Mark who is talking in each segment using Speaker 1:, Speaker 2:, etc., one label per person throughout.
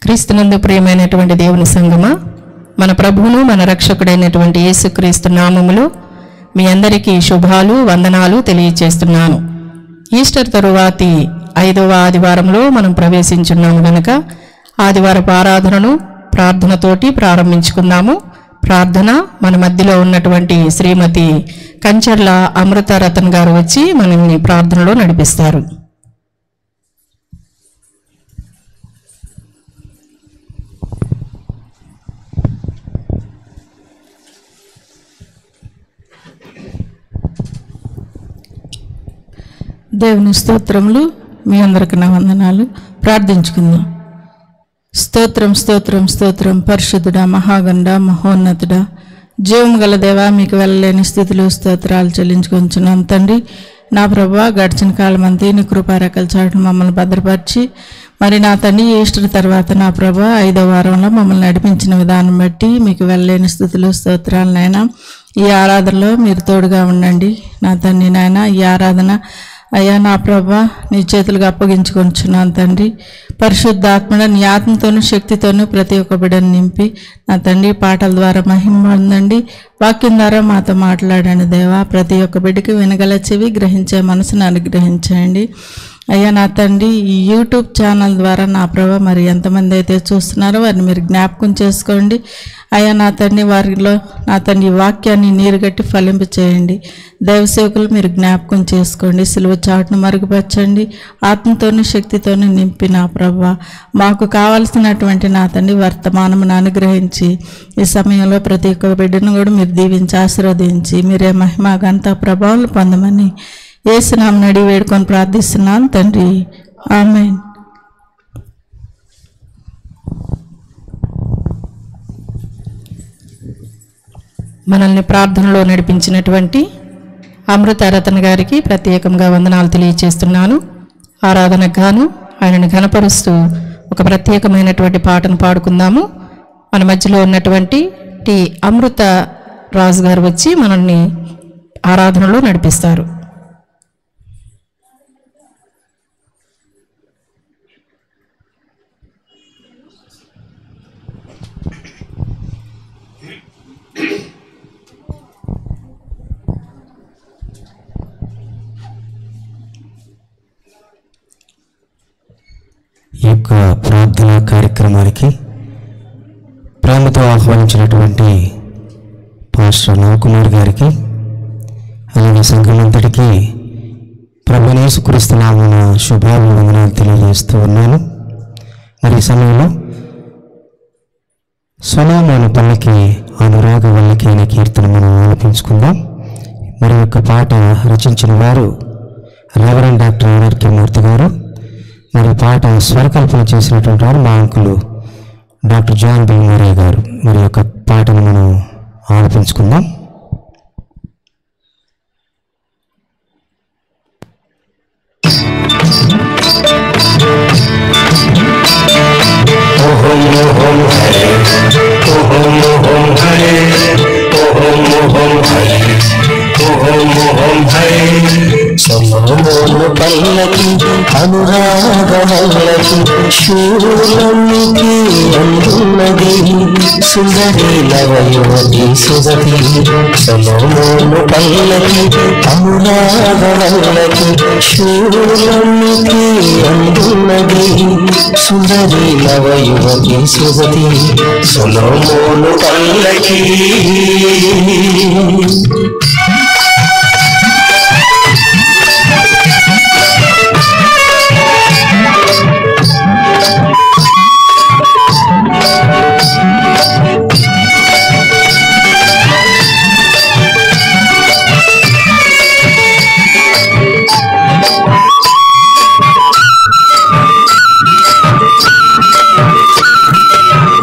Speaker 1: క్రీస్తునందు ప్రియమైనటువంటి దేవుని సంగమా, మన ప్రభువును మన రక్షకుడైనటువంటి యేసుక్రీస్తు నామములో మీ అందరికీ శుభాలు వందనాలు తెలియజేస్తున్నాను. ఈస్టర్ తరువాతి 5వ ఆదివారంలో మనం ప్రవేశించున్నాము గనుక ఆదివారపు ఆరాధనను ప్రార్థనతోటి ప్రారంభించుకుందాము. ప్రార్థన మన మధ్యలో ఉన్నటువంటి శ్రీమతి కంచర్ల అమృతారతన్ గారు వచ్చి మనల్ని ప్రార్థనలో నడిపిస్తారు.
Speaker 2: దేవుని స్తోత్రములు, మీ అందరికి నా వందనాలు. ప్రార్థించుకుందాం. స్తోత్రం స్తోత్రం స్తోత్రం. పరిశుద్ధుడా, మహాగండ, మహోన్నతుడా, జీవం గల దేవా, మీకు వెళ్ళలేని స్థితిలో స్తోత్రాలు చెల్లించుకొంచున్నాం తండ్రి. నా ప్రభువా, గడిచిన కాలం అంతా నీ కృపారెక్కల చాటును మమ్మల్ని భద్రపరిచి, మరి నా తండ్రి ఈస్టర్ తర్వాత నా ప్రభువా 5వ వారంలో మమ్మల్ని నడిపించిన విధానం బట్టి మీకు వెళ్ళలేని స్థితిలో స్తోత్రాలు నాయన. ఈ ఆరాధనలో మీరు తోడుగా ఉండండి నా తండ్రి నాయన. ఈ ఆరాధన అయ్యా నా ప్రభా నీ చేతులుగా అప్పగించుకొంచున్నాను తండ్రి. పరిశుద్ధాత్మడ నీ ఆత్మతోనూ శక్తితోనూ ప్రతి ఒక్క బిడ్డను నింపి నా తండ్రి పాటల ద్వారా మహిమ పొందండి. వాక్యం ద్వారా మాతో మాట్లాడండి దేవా. ప్రతి ఒక్క బిడ్డకి వినగల చెవి, గ్రహించే మనసును అనుగ్రహించండి అయ్యా నా తండ్రి. ఈ యూట్యూబ్ ఛానల్ ద్వారా నా ప్రభా మరి ఎంతమంది అయితే చూస్తున్నారో వారిని మీరు జ్ఞాపకం చేసుకోండి అయ్యా నా తండ్రి. వారిలో నా తండ్రి వాక్యాన్ని నీరుగట్టి ఫలింప చేయండి. దైవసేవకులు మీరు జ్ఞాపకం చేసుకోండి. సిలువ చాటును మరుగుపరచండి. ఆత్మతోనూ శక్తితోనూ నింపి నా ప్రభా మాకు కావాల్సినటువంటి నా తండ్రి వర్తమానమును అనుగ్రహించి ఈ సమయంలో ప్రతి ఒక్క బిడ్డను కూడా మీరు దీవించి ఆశీర్వదించి మీరే మహిమ ఘనత ప్రభావాలు పొందమని యేసు నామమున అడిగి వేడుకొని ప్రార్థిస్తున్నాను తండ్రి. ఆమేన్.
Speaker 1: మనల్ని ప్రార్థనలో నడిపించినటువంటి అమృతారతన్ గారికి ప్రత్యేకంగా వందనాలు తెలియజేస్తున్నాను. ఆరాధనకు గాను ఆయనను ఘనపరుస్తూ ఒక ప్రత్యేకమైనటువంటి పాటను పాడుకుందాము. మన మధ్యలో ఉన్నటువంటి టి అమృత రాజు గారు వచ్చి మనల్ని ఆరాధనలో నడిపిస్తారు.
Speaker 3: ఈ యొక్క ప్రార్థనా కార్యక్రమానికి ప్రేమతో ఆహ్వానించినటువంటి పాస్టర్ నవకుమార్ గారికి, అలాగే సంఘమంతటికి ప్రభువైన యేసుక్రీస్తు నామమున శుభాభివందనాలు తెలియజేస్తూ ఉన్నాను. మరి ఈ సమయంలో సొలొమోను పల్లకి అనురాగ వల్లకి అనే కీర్తన మనం ఆలపించుకుందాం. మరి యొక్క పాట రచించిన వారు రెవరెండ్ డాక్టర్ ఆర్కే మూర్తి గారు. మరి పాట స్వరకల్పన చేసినటువంటి వారు మా అంకులు డాక్టర్ జాన్ బి మరే గారు. మరి యొక్క పాటను మనం ఆలపించుకుందాం.
Speaker 4: ఓహం ఓహం హరే, ఓహం ఓహం హరే, ఓహం ఓహం హరే, ఓహం ఓహం హరే. సొలొమోను పల్లకి అనురాగ వల్లకి శూలనికి అందున్నది సుందరి నవయువతి సుగతి. సొలొమోను పల్లకి అనురాగ వల్లకి శూలనికి అందున్నది సుందరి నవయువతి సుగతి. సొలొమోను పల్లకి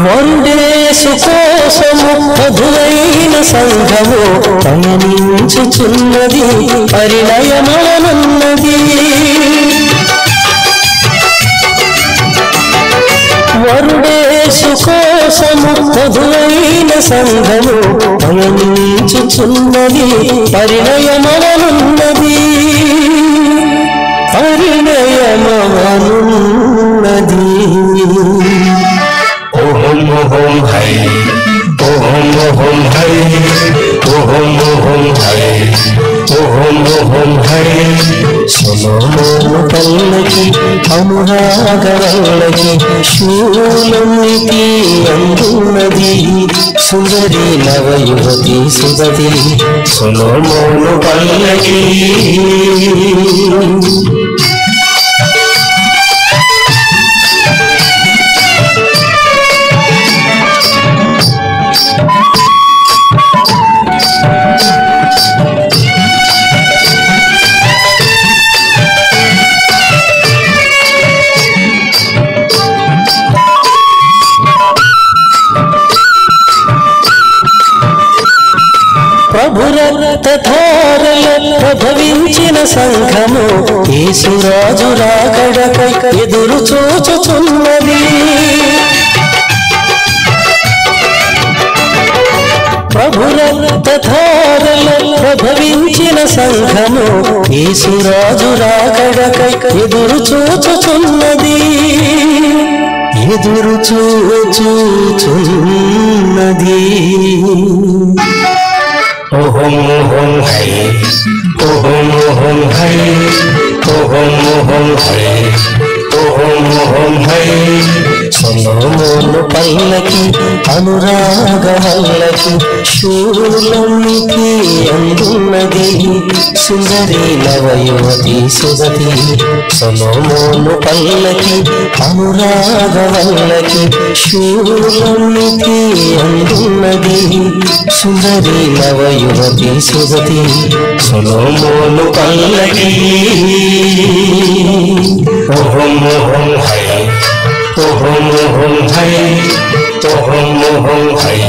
Speaker 4: వరుడేసు కోసము మధురైన సంఘము పయనించుచున్నది, పరిణయమనున్నది. వరుడేసు కోసము మధురైన సంఘము పయనించుచున్నది, పరిణయమనున్నది. పరిణయమనున్నది. అనురాగవల్లకి శూలమితి అందున్నది సుందరి నవయువతి సుగతి సులోమోను పల్లకి ప్రభురక్తధారల ప్రభవించిన సంఘము యేసురాజు రాకడకై ఎదురు చూచుచున్నది ప్రభురక్తధారల ప్రభవించిన సంఘము యేసురాజు రాకడకై ఎదురు చూచుచున్నది ఎదురు చూచుచున్నది ఓహం ఓహం హై ఓహం ఓహం హై ఓహం ఓహం హై ఓహం ఓహం హై సొలోమోను పల్లకి అనురాగవల్లకి శూలమికి అందున్నది సుందరి నవయువతి సుగతి సొలోమోను పల్లకి అనురాగవల్లకి శూలమికి అందున్నది సుందరి నవయువతి సుగతి సొలోమోను పల్లకి ఓహం ఓహం హై ఓహం ఓహం హై ఓహం ఓహం హై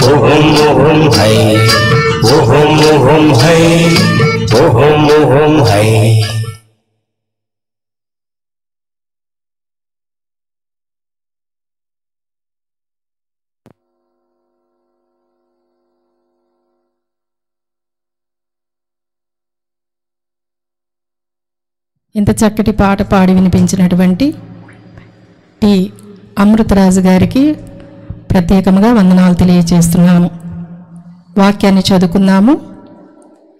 Speaker 4: ఓహం ఓహం హై ఓహం ఓహం హై ఓహం ఓహం హై
Speaker 1: ఇంత చక్కటి పాట పాడి వినిపించినటువంటి టి అమృతరాజు గారికి ప్రత్యేకంగా వందనాలు తెలియజేస్తున్నాము. వాక్యాన్ని చదువుకుందాము.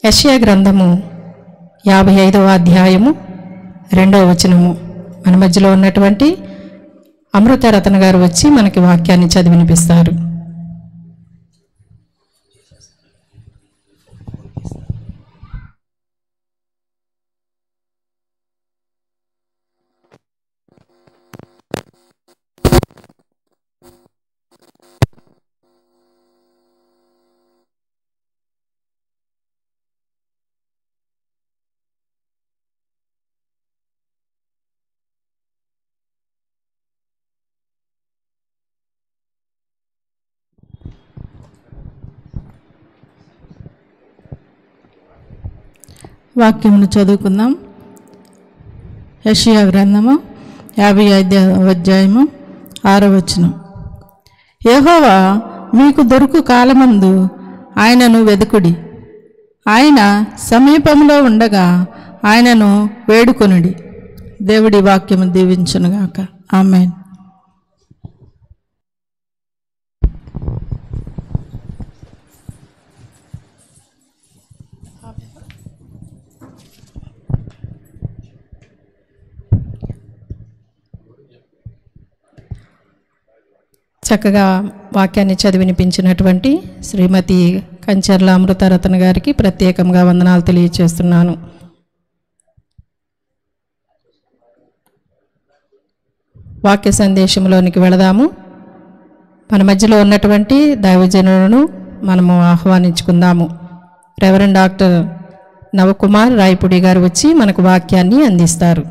Speaker 1: యెషయా గ్రంథము 55వ అధ్యాయము 2వ వచనము. మన మధ్యలో ఉన్నటువంటి అమృతరత్న గారు వచ్చి మనకి వాక్యాన్ని చదివి వినిపిస్తారు.
Speaker 2: వాక్యమును చదువుకుందాం. యెషయా గ్రంథము 55వ అధ్యాయము 6వ వచనం. యెహోవా మీకు దొరుకు కాలమందు ఆయనను వెదుకుడి, ఆయన సమీపంలో ఉండగా ఆయనను వేడుకొనుడి. దేవుడి వాక్యము దీవించునుగాక. ఆమేన్.
Speaker 1: చక్కగా వాక్యాన్ని చదివి వినిపించినటువంటి శ్రీమతి కంచర్ల అమృతరత్న గారికి ప్రత్యేకంగా వందనాలు తెలియజేస్తున్నాను. వాక్య సందేశంలోనికి వెళదాము. మన మధ్యలో ఉన్నటువంటి దైవజనులను మనము ఆహ్వానించుకుందాము. రెవరెండ్ డాక్టర్ నవకుమార్ రాయపుడి గారు వచ్చి మనకు వాక్యాన్ని అందిస్తారు.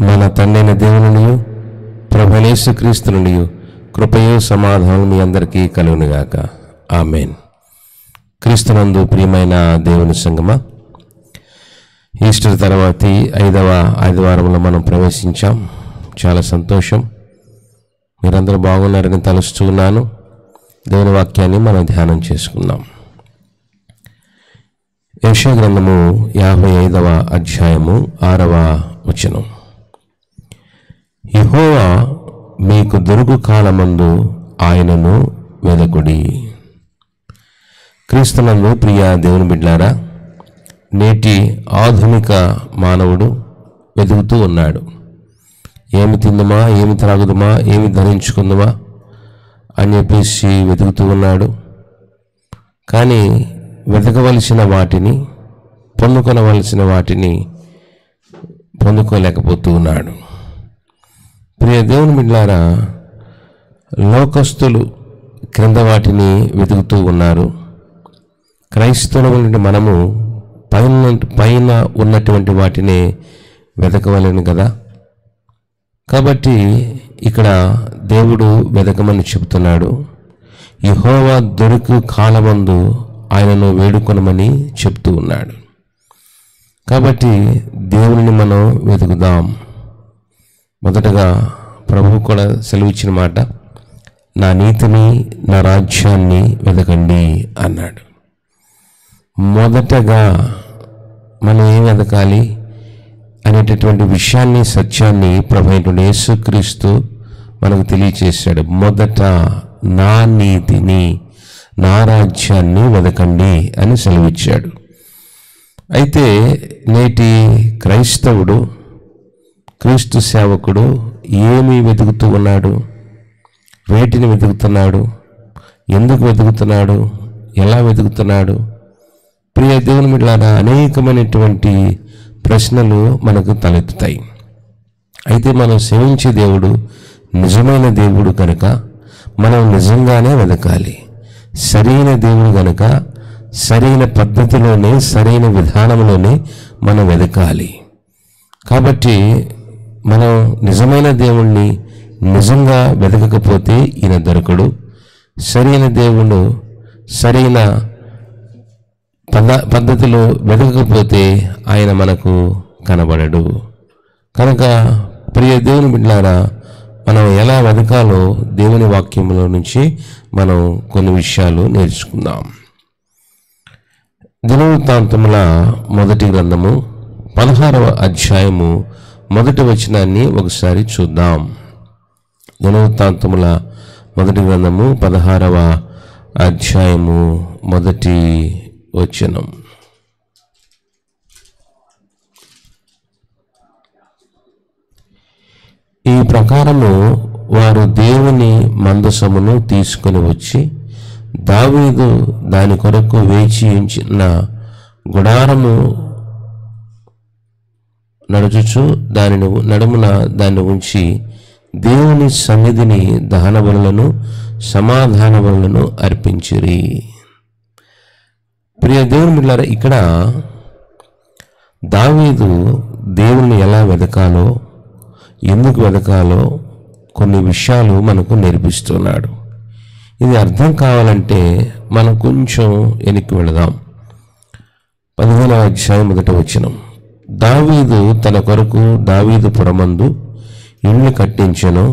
Speaker 5: మన తండ్రైన దేవునియు ప్రభువైన యేసుక్రీస్తునియు కృపయు సమాధానం మీ అందరికీ కలుగునుగాక. ఆమేన్. క్రీస్తునందు ప్రియమైన దేవుని సంగమా, ఈస్టర్ తర్వాతి 5వ ఆదివారంలో మనం ప్రవేశించాం. చాలా సంతోషం. మీరందరూ బాగున్నారని తలుస్తూ ఉన్నాను. దేవుని వాక్యాన్ని మనం ధ్యానం చేసుకున్నాం. యెషయా గ్రంథము 55వ అధ్యాయము 6వ వచనం. యెహోవా మీకు దొరుకు కాలమందు ఆయనను వెదకుడి. క్రీస్తునందు ప్రియ దేవుని బిడ్డలారా, నేటి ఆధునిక మానవుడు వెతుకుతూ ఉన్నాడు. ఏమి తిందుమా, ఏమి త్రాగుదుమా, ఏమి ధరించుకుందుమా అని చెప్పేసి వెతుకుతూ ఉన్నాడు. కానీ వెతకవలసిన వాటిని, పొందుకొనవలసిన వాటిని పొందుకోలేకపోతూ ఉన్నాడు. ప్రియ దేవుని బిడ్డలారా, లోకస్తులు క్రింద వాటిని వెతుకుతూ ఉన్నారు. క్రైస్తవుల మనము పైన ఉన్నటువంటి వాటిని వెతకవలేను కదా. కాబట్టి ఇక్కడ దేవుడు వెతకమని చెబుతున్నాడు. యెహోవా దొరుకు కాలమందు ఆయనను వేడుకొనమని చెప్తూ ఉన్నాడు. కాబట్టి దేవుని మనం వెతుకుదాం. మొదటగా ప్రభువు కూడా సెలవిచ్చిన మాట, నా నీతిని, నా రాజ్యాన్ని వెతకండి అన్నాడు. మొదటగా మనం ఏం వెతకాలి అనేటటువంటి విషయాన్ని, సత్యాన్ని ప్రభువైన యేసుక్రీస్తు మనకు తెలియచేశాడు. మొదట నా నీతిని, నా రాజ్యాన్ని వెతకండి అని సెలవిచ్చాడు. అయితే నేటి క్రైస్తవుడు, క్రీస్తు సేవకుడు ఏమి వెతుకుతూ ఉన్నాడు? వేటిని వెతుకుతున్నాడు? ఎందుకు వెతుకుతున్నాడు? ఎలా వెతుకుతున్నాడు? ప్రియ దేవుని బిడ్డలారా, అనేకమైనటువంటి ప్రశ్నలు మనకు తలెత్తుతాయి. అయితే మనం సేవించే దేవుడు నిజమైన దేవుడు కనుక మనం నిజంగానే వెతకాలి. సరైన దేవుడు కనుక సరైన పద్ధతిలోనే, సరైన విధానంలోనే మనం వెతకాలి. కాబట్టి మనం నిజమైన దేవుణ్ణి నిజంగా వెతకకపోతే ఈయన దొరకడు. సరైన దేవుడు సరైన పద్ధతిలో వెతకకపోతే ఆయన మనకు కనబడడు. కనుక ప్రియ దేవుని బిడ్డలారా, మనం ఎలా వెతకాలో దేవుని వాక్యంలో నుంచి మనం కొన్ని విషయాలు నేర్చుకుందాం. దినవృత్తాంతముల మొదటి గ్రంథము 16వ అధ్యాయము మొదటి వచనాన్ని ఒకసారి చూద్దాం. దినవృత్తాంతముల మొదటి గ్రంథము 16వ అధ్యాయము మొదటి వచనం. ఈ ప్రకారము వారు దేవుని మందసమును తీసుకొని వచ్చి దావీదు దాని కొరకు వేచి ఉంచిన గుడారము నడుచుచు దానిని నడుమున దాన్ని ఉంచి దేవుని సన్నిధిని దహన బలులను, సమాధాన బలులను అర్పించిరి. ప్రియ దేవుని బిడ్డలారా, ఇక్కడ దావీదు దేవుణ్ణి ఎలా వెతకాలో, ఎందుకు వెతకాలో కొన్ని విషయాలు మనకు నేర్పిస్తున్నాడు. ఇది అర్థం కావాలంటే మనం కొంచెం వెనక్కి వెళదాం. 15వ అధ్యాయం 1వ వచనం. దావీదు తన కొరకు దావీదు పురమందు ఇల్లు కట్టించెను.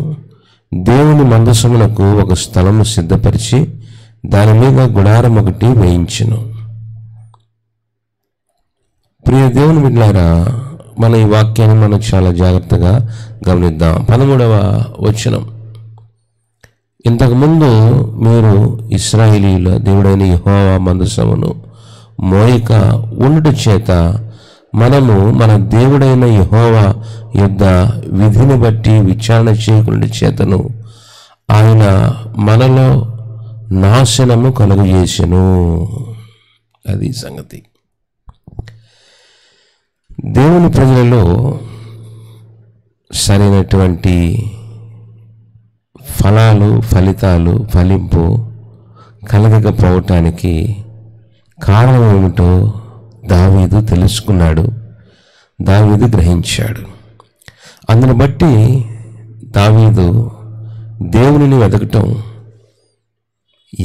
Speaker 5: దేవుని మందసమునకు ఒక స్థలము సిద్ధపరిచి దాని మీద గుడారం ఒకటి వేయించెను. ప్రియ దేవుని బిడ్డలారా, మన ఈ వాక్యాన్ని మనం చాలా జాగ్రత్తగా గమనిద్దాం. 13వ వచనం. ఇంతకుముందు మీరు ఇశ్రాయేలీయుల దేవుడైన యెహోవా మందసమును మోయక ఉండుట చేత మనము మన దేవుడైన యెహోవా యొద్ద విధిని బట్టి విచారణ చేయకుండా చేతను ఆయన మనలో నాశనము కలుగజేసెను. అది సంగతి. దేవుని ప్రజలలో సరైనటువంటి ఫలితాలు ఫలింపు కలగకపోవటానికి కారణం ఏమిటో దావీదు తెలుసుకున్నాడు, దావీదు గ్రహించాడు. అందును బట్టి దావీదు దేవునిని వెతకటం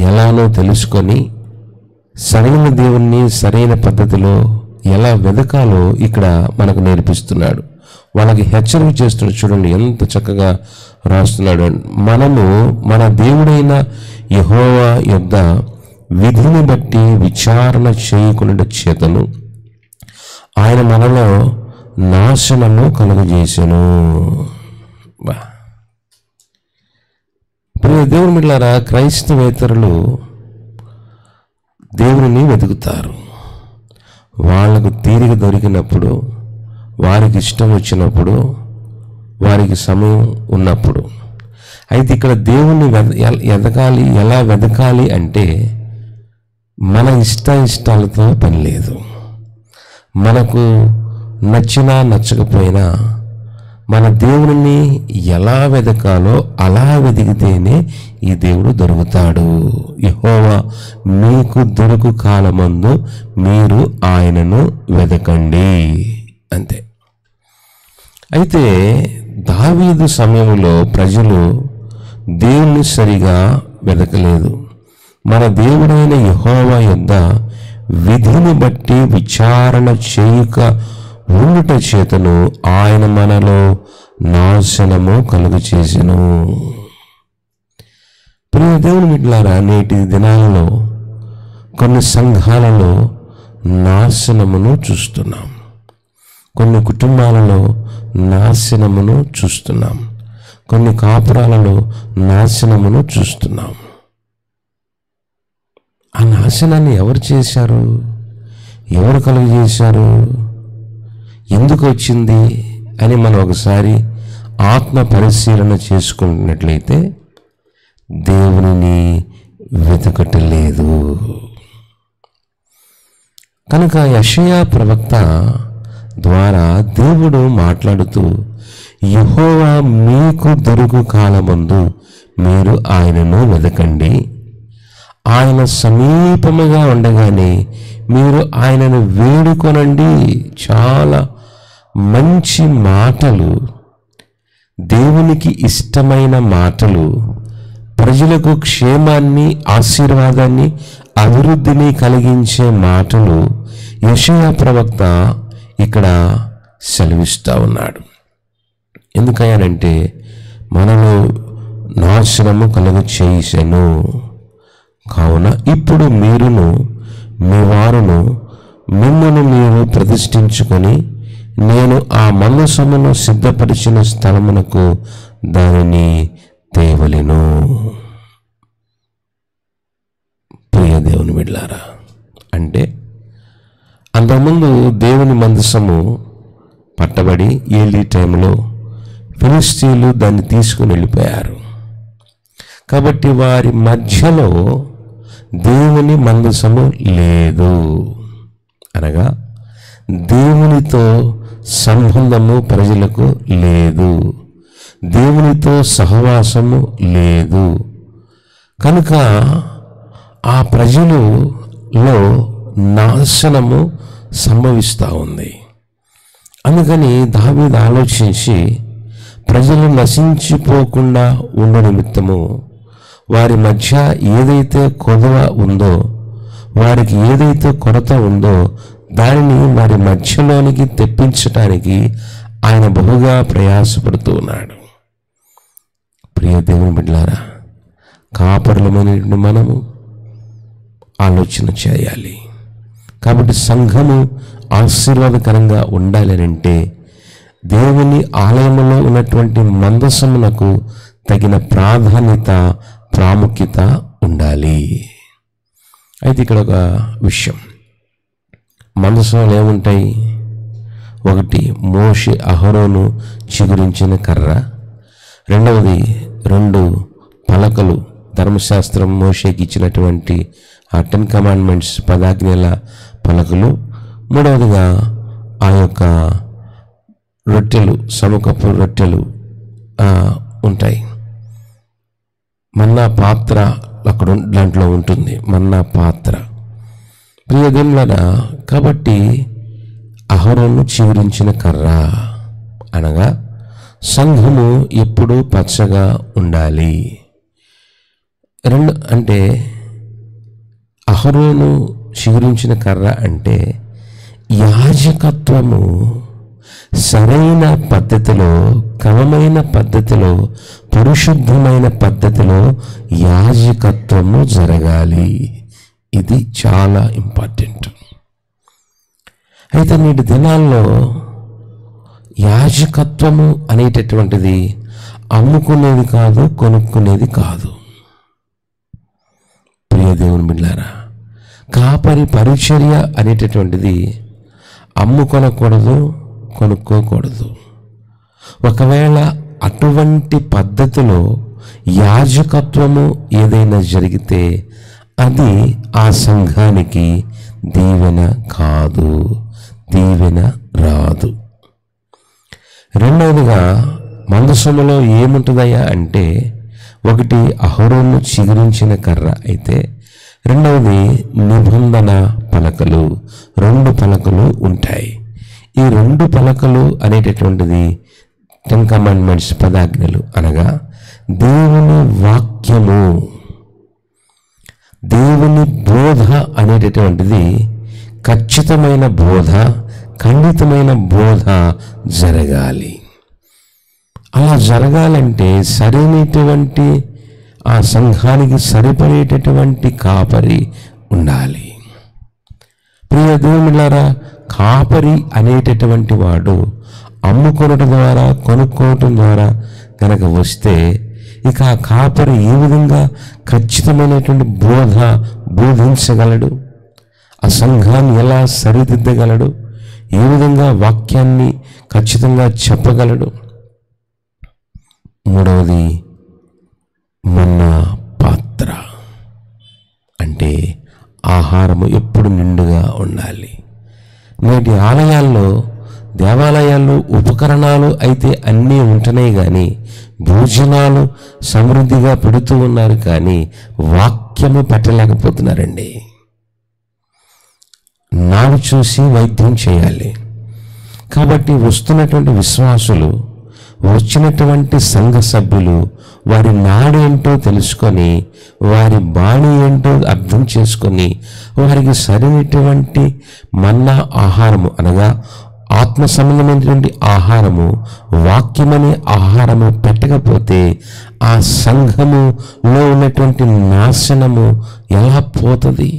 Speaker 5: ఎలానో తెలుసుకొని సరైన దేవుణ్ణి సరైన పద్ధతిలో ఎలా వెతకాలో ఇక్కడ మనకు నేర్పిస్తున్నాడు. వాళ్ళకి హెచ్చరిక చేస్తున్నాడు. చూడండి ఎంత చక్కగా రాస్తున్నాడు. మనము మన దేవుడైన యెహోవా యొద్ద విధిని బట్టి విచారణ చేయకుండా చేతను ఆయన మనలో నాశనము కలుగజేసెను. ప్రియ దేవుని బిడ్డలారా, క్రైస్తవేతరులు దేవుని వెతుకుతారు. వాళ్లకు తీరిక దొరికినప్పుడు, వారికి ఇష్టం వచ్చినప్పుడు, వారికి సమయం ఉన్నప్పుడు. అయితే ఇక్కడ దేవుణ్ణి ఎదగాలి. ఎలా వెతకాలి అంటే మన ఇష్టాలతో పని లేదు. మనకు నచ్చినా నచ్చకపోయినా మన దేవుని ఎలా వెతకాలో అలా వెతికితేనే ఈ దేవుడు దొరుకుతాడు. యెహోవా మీకు దొరుకు కాలమందు మీరు ఆయనను వెతకండి, అంతే. అయితే దావీదు సమయంలో ప్రజలు దేవుణ్ణి సరిగా వెతకలేదు. మన దేవుడైన యెహోవా యొద్ద విధిని బట్టి విచారణ చేయుక ఉండుట చేతను ఆయన మనలో నాశనము కలుగు చేసెను. ప్రియ దేవుని బిడ్డలారా, నేటి దినాలలో కొన్ని సంఘాలలో నాశనమును చూస్తున్నాం. కొన్ని కుటుంబాలలో నాశనమును చూస్తున్నాం. కొన్ని కాపురాలలో నాశనమును చూస్తున్నాం. ఆ నాశనాన్ని ఎవరు చేశారు? ఎవరు కలుగజేశారు? ఎందుకు వచ్చింది అని మనం ఒకసారి ఆత్మ పరిశీలన చేసుకున్నట్లయితే దేవునిని వెతకటలేదు. కనుక యెషయా ప్రవక్త ద్వారా దేవుడు మాట్లాడుతూ, యెహోవా మీకు దొరుకు కాలమందు మీరు ఆయనను వెతకండి, ఆయన సమీపముగా ఉండగానే మీరు ఆయనను వేడుకొనండి. చాలా మంచి మాటలు, దేవునికి ఇష్టమైన మాటలు, ప్రజలకు క్షేమాన్ని, ఆశీర్వాదాన్ని, అభివృద్ధిని కలిగించే మాటలు యెషయా ప్రవక్త ఇక్కడ సెలవిస్తూ ఉన్నాడు. ఎందుకయ్యానంటే మనలో నాశనము కలుగు చేసెను. కావున ఇప్పుడు మీరును మీ వారును మిమ్మల్ని మీరు ప్రతిష్ఠించుకొని నేను ఆ మందసమును సిద్ధపరిచిన స్థలమునకు దానిని తేవలెను. ప్రియ దేవుని బిడ్డలారా, అంటే అంతకుముందు దేవుని మందసము పట్టబడి ఏలీ టైంలో ఫిలిష్తీయులు దాన్ని తీసుకుని వెళ్ళిపోయారు. కాబట్టి వారి మధ్యలో దేవుని మందసము లేదు. అనగా దేవునితో సంబంధము ప్రజలకు లేదు, దేవునితో సహవాసము లేదు. కనుక ఆ ప్రజలలో నాశనము సంభవిస్తూ ఉంది. అందుకని దావీదు ఆలోచించి ప్రజలు నశించిపోకుండా ఉండు నిమిత్తము వారి మధ్య ఏదైతే కొదవ ఉందో, వారికి ఏదైతే కొరత ఉందో దానిని వారి మధ్యలోనికి తెప్పించటానికి ఆయన బహుగా ప్రయాసపడుతూ ఉన్నాడు. ప్రియ దేవుని బిడ్డలారా, కాపరులమైన మనము ఆలోచన చేయాలి. కాబట్టి సంఘము ఆశీర్వాదకరంగా ఉండాలనంటే దేవుని ఆలయంలో ఉన్నటువంటి మందసమునకు తగిన ప్రాధాన్యత, ప్రాముఖ్యత ఉండాలి. అయితే ఇక్కడ ఒక విషయం, మందసంలో ఏముంటాయి? ఒకటి మోషే అహరోను చిగురించిన కర్ర, రెండవది 2 పలకలు, ధర్మశాస్త్రం మోషేకి ఇచ్చినటువంటి ఆ 10 కమాండ్మెంట్స్, 10 ఆజ్ఞల పలకలు, మూడవదిగా ఆ యొక్క రొట్టెలు, సముఖపు రొట్టెలు ఉంటాయి. మన్నా పాత్ర అక్కడ దాంట్లో ఉంటుంది, మన్నా పాత్ర. ప్రియదేవులారా, కాబట్టి అహరోను చిగురించిన కర్ర అనగా సంఘము ఎప్పుడూ పచ్చగా ఉండాలి. రెండు అంటే అహరోను చిగురించిన కర్ర అంటే యాజకత్వము సరైన పద్ధతిలో, క్రమమైన పద్ధతిలో, పరిశుద్ధమైన పద్ధతిలో యాజకత్వము జరగాలి. ఇది చాలా ఇంపార్టెంట్. అయితే నేటి దినాల్లో యాజకత్వము అనేటటువంటిది అమ్ముకునేది కాదు, కొనుక్కునేది కాదు. ప్రియ దేవుని బిడ్డలారా, కాపరి పరిచర్య అనేటటువంటిది అమ్ముకొనకూడదు, కొనుక్కోకూడదు. ఒకవేళ అటువంటి పద్ధతిలో యాజకత్వము ఏదైనా జరిగితే అది ఆ సంఘానికి దీవెన కాదు, దీవెన రాదు. రెండవదిగా మందసములో ఏముంటుందయ్యా అంటే, ఒకటి అహరోను చిగురించిన కర్ర అయితే, రెండవది నిబంధన పలకలు, 2 పలకలు ఉంటాయి. ఈ 2 పలకలు అనేటటువంటిది 10 కమాండ్మెంట్స్, 10 ఆజ్ఞలు, అనగా దేవుని వాక్యము, దేవుని బోధ అనేటటువంటిది ఖచ్చితమైన బోధ, ఖండితమైన బోధ జరగాలి. అలా జరగాలంటే సరైనటువంటి ఆ సంఘానికి సరిపడేటటువంటి కాపరి ఉండాలి. ప్రియ దేవునిలారా, కాపరి అనేటటువంటి వాడు అమ్ముకోవటం ద్వారా, కొనుక్కోవటం ద్వారా కనుక వస్తే ఇక ఆ కాపరి ఏ విధంగా ఖచ్చితమైనటువంటి బోధ బోధించగలడు? ఆ సంఘాన్ని ఎలా సరిదిద్దగలడు? ఏ విధంగా వాక్యాన్ని ఖచ్చితంగా చెప్పగలడు? మూడవది మన్నా పాత్ర అంటే ఆహారము ఎప్పుడు నిండుగా ఉండాలి. నేటి ఆలయాల్లో, దేవాలయాల్లో ఉపకరణాలు అయితే అన్నీ ఉంటున్నాయి, కానీ భోజనాలు సమృద్ధిగా పెడుతూ ఉన్నారు, కానీ వాక్యము పెట్టలేకపోతున్నారండి. నాడు చూసి వైద్యం చేయాలి. కాబట్టి వస్తున్నటువంటి విశ్వాసులు, వచ్చినటువంటి సంఘ సభ్యులు వారి నాడేంటో తెలుసుకొని, వారి బాణి ఏంటో అర్థం చేసుకొని, వారికి సరైనటువంటి మన్నా ఆహారము అనగా ఆత్మ సంబంధమైనటువంటి ఆహారము, వాక్యమనే ఆహారము పెట్టకపోతే ఆ సంఘములో ఉన్నటువంటి నాశనము ఎలా పోతుంది?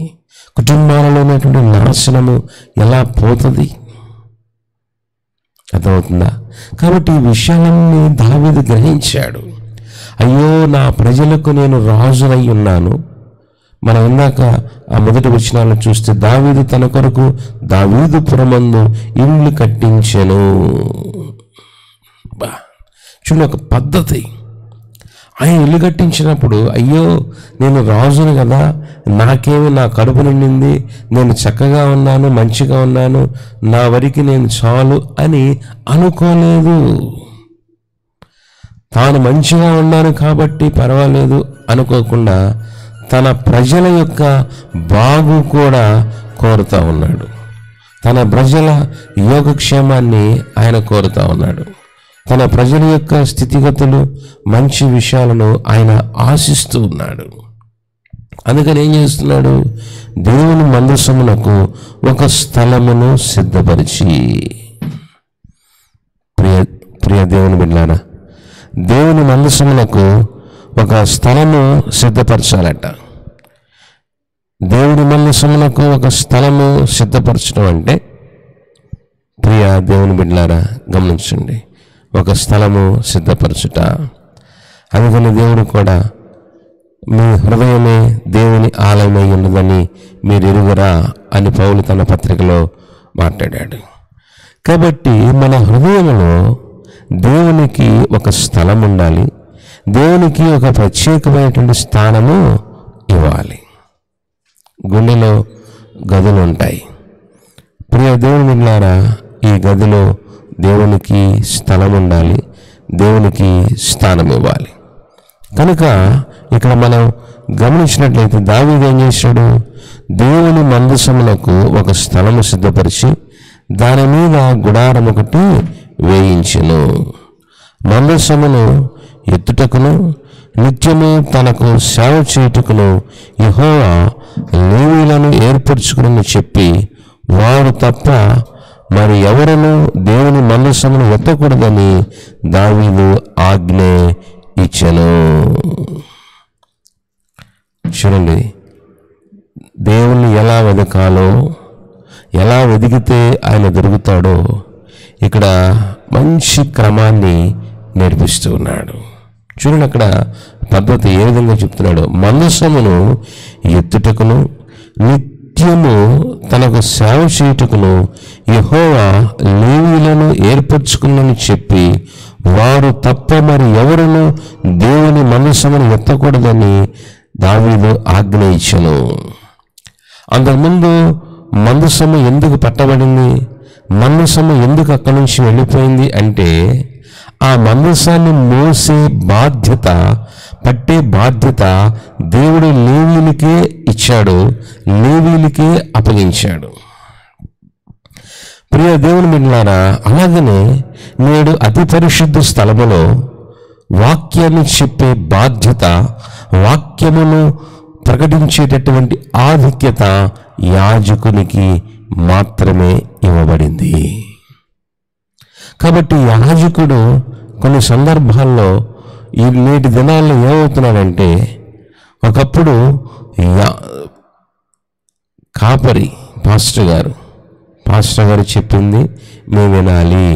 Speaker 5: కుటుంబాలలో ఉన్నటువంటి నాశనము ఎలా పోతుంది? అర్థమవుతుందా? కాబట్టి ఈ విషయాలన్నీ దావీదు గ్రహించాడు. అయ్యో, నా ప్రజలకు నేను రాజునై ఉన్నాను. మనం ఇందాక ఆ మొదటి వచనాలను చూస్తే, దావీదు తన కొరకు దావీదుపురమందు ఇండ్లు కట్టించెను. చూడు, ఒక పద్ధతి. ఆయన ఇల్లు కట్టించినప్పుడు, అయ్యో నేను రాజును కదా, నాకేమి, నా కడుపు నిండింది, నేను చక్కగా ఉన్నాను, మంచిగా ఉన్నాను, నా వరకు నేను చాలు అని అనుకోలేదు. తాను మంచిగా ఉన్నాను కాబట్టి పర్వాలేదు అనుకోకుండా తన ప్రజల యొక్క బాగు కూడా కోరుతూ ఉన్నాడు. తన ప్రజల యోగక్షేమాన్ని ఆయన కోరుతూ ఉన్నాడు. తన ప్రజల యొక్క స్థితిగతులు, మంచి విషయాలను ఆయన ఆశిస్తూ ఉన్నాడు. అందుకని ఏం చేస్తున్నాడు? దేవుని మందసమునకు ఒక స్థలమును సిద్ధపరిచి, ప్రియ దేవుని బిడ్డలారా, దేవుని మందసమునకు ఒక స్థలము సిద్ధపరచాలట. దేవుని మందసమునకు ఒక స్థలము సిద్ధపరచడం అంటే, ప్రియ దేవుని బిడ్డలారా గమనించండి, ఒక స్థలము సిద్ధపరచుట. అందుకని దేవుడు కూడా, మీ హృదయమే దేవుని ఆలయమై ఉన్నదని మీరు ఎరుగురా అని పౌలు తన పత్రికలో మాట్లాడాడు. కాబట్టి మన హృదయంలో దేవునికి ఒక స్థలం ఉండాలి, దేవునికి ఒక ప్రత్యేకమైనటువంటి స్థానము ఇవ్వాలి. గుండెలో గదులు ఉంటాయి. ప్రియ దేవుని బిడ్డలారా, ఈ గదిలో దేవునికి స్థలం ఉండాలి, దేవునికి స్థానం ఇవ్వాలి. కనుక ఇక్కడ మనం గమనించినట్లయితే దావీదు ఏం చేశాడు? దేవుని మందసములకు ఒక స్థలము సిద్ధపరిచి దాని మీద గుడారం ఒకటి వేయించెను. మందసమును ఎత్తుటకును నిత్యము తనకు సేవ చేయుటకును యెహోవా లేవీయులను ఏర్పరచుకుని చెప్పి వారు తప్ప మరి ఎవరును దేవుని మందసమును ఎత్తకూడదని దావీదు ఆజ్ఞ ఇచ్చెను. చూడండి, దేవుణ్ణి ఎలా వెదకాలో, ఎలా వెదిగితే ఆయన దొరుకుతాడో ఇక్కడ మంచి క్రమాన్ని నేర్పిస్తూ ఉన్నాడు. చూడండి, అక్కడ పద్ధతి ఏ విధంగా చెప్తున్నాడు. మందసమును ఎత్తుటకును నిత్యము తనకు సేవ చేయుటకును యెహోవా లేవీయులను ఏర్పరచుకున్నని చెప్పి వారు తప్ప మరి ఎవరును దేవుని మందసమును ఎత్తకూడదని దావీదు ఆజ్ఞ ఇచ్చెను. అంతకుముందు మందసము ఎందుకు పట్టబడింది, మందసము ఎందుకు అక్కడి నుంచి వెళ్ళిపోయింది అంటే ఆ మందసాన్ని మోసే బాధ్యత, పట్టే బాధ్యత దేవుడు లేవీయులకే ఇచ్చాడు, లేవీయులకే అప్పగించాడు. ప్రియ దేవుని బిడ్డలారా, అలాగనే నేడు అతి పరిశుద్ధ స్థలములో వాక్యాన్ని చెప్పే బాధ్యత, వాక్యమును ప్రకటించేటటువంటి ఆధిక్యత యాజకునికి మాత్రమే ఇవ్వబడింది. కాబట్టి యాజకుడు కొన్ని సందర్భాల్లో ఈ నేటి దినాల్లో ఏమవుతున్నాడంటే, ఒకప్పుడు కాపరి పాస్టర్ గారు చెప్పింది మేము వినాలి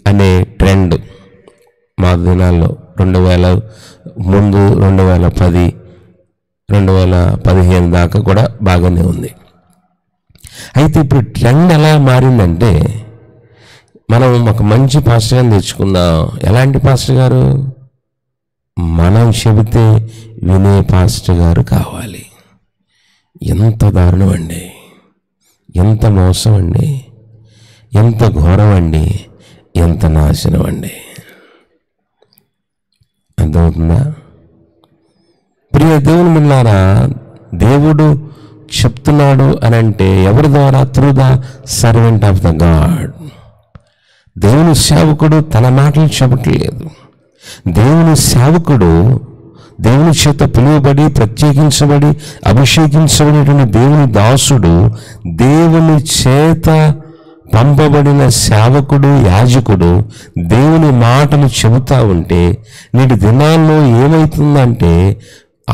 Speaker 5: అనే ట్రెండ్ మా దినాల్లో 2000 ముందు 2010 2015 దాకా కూడా బాగానే ఉంది. అయితే ఇప్పుడు ట్రెండ్ ఎలా మారిందంటే, మనం ఒక మంచి పాస్టర్ గారిని తెచ్చుకుందాం. ఎలాంటి పాస్టర్ గారు? మనం చెబితే వినే పాస్టర్ గారు కావాలి. ఎంత దారుణం అండి, ఎంత మోసం అండి, ఎంత ఘోరం అండి, ఎంత నాశనం అండి. అర్థమవుతుందా? ప్రియ దేవుని బిడ్డలారా, దేవుడు చెప్తున్నాడు అని అంటే ఎవరి ద్వారా? Through the servant of the God. దేవుని సేవకుడు తన మాటలు చెప్పట్లేదు. దేవుని సేవకుడు దేవుని చేత పిలువబడి ప్రత్యేకించబడి అభిషేకించబడినటువంటి దేవుని దాసుడు, దేవుని చేత పంపబడిన సేవకుడు, యాజకుడు దేవుని మాటలు చెబుతా ఉంటే నేటి దినాల్లో ఏమవుతుందంటే,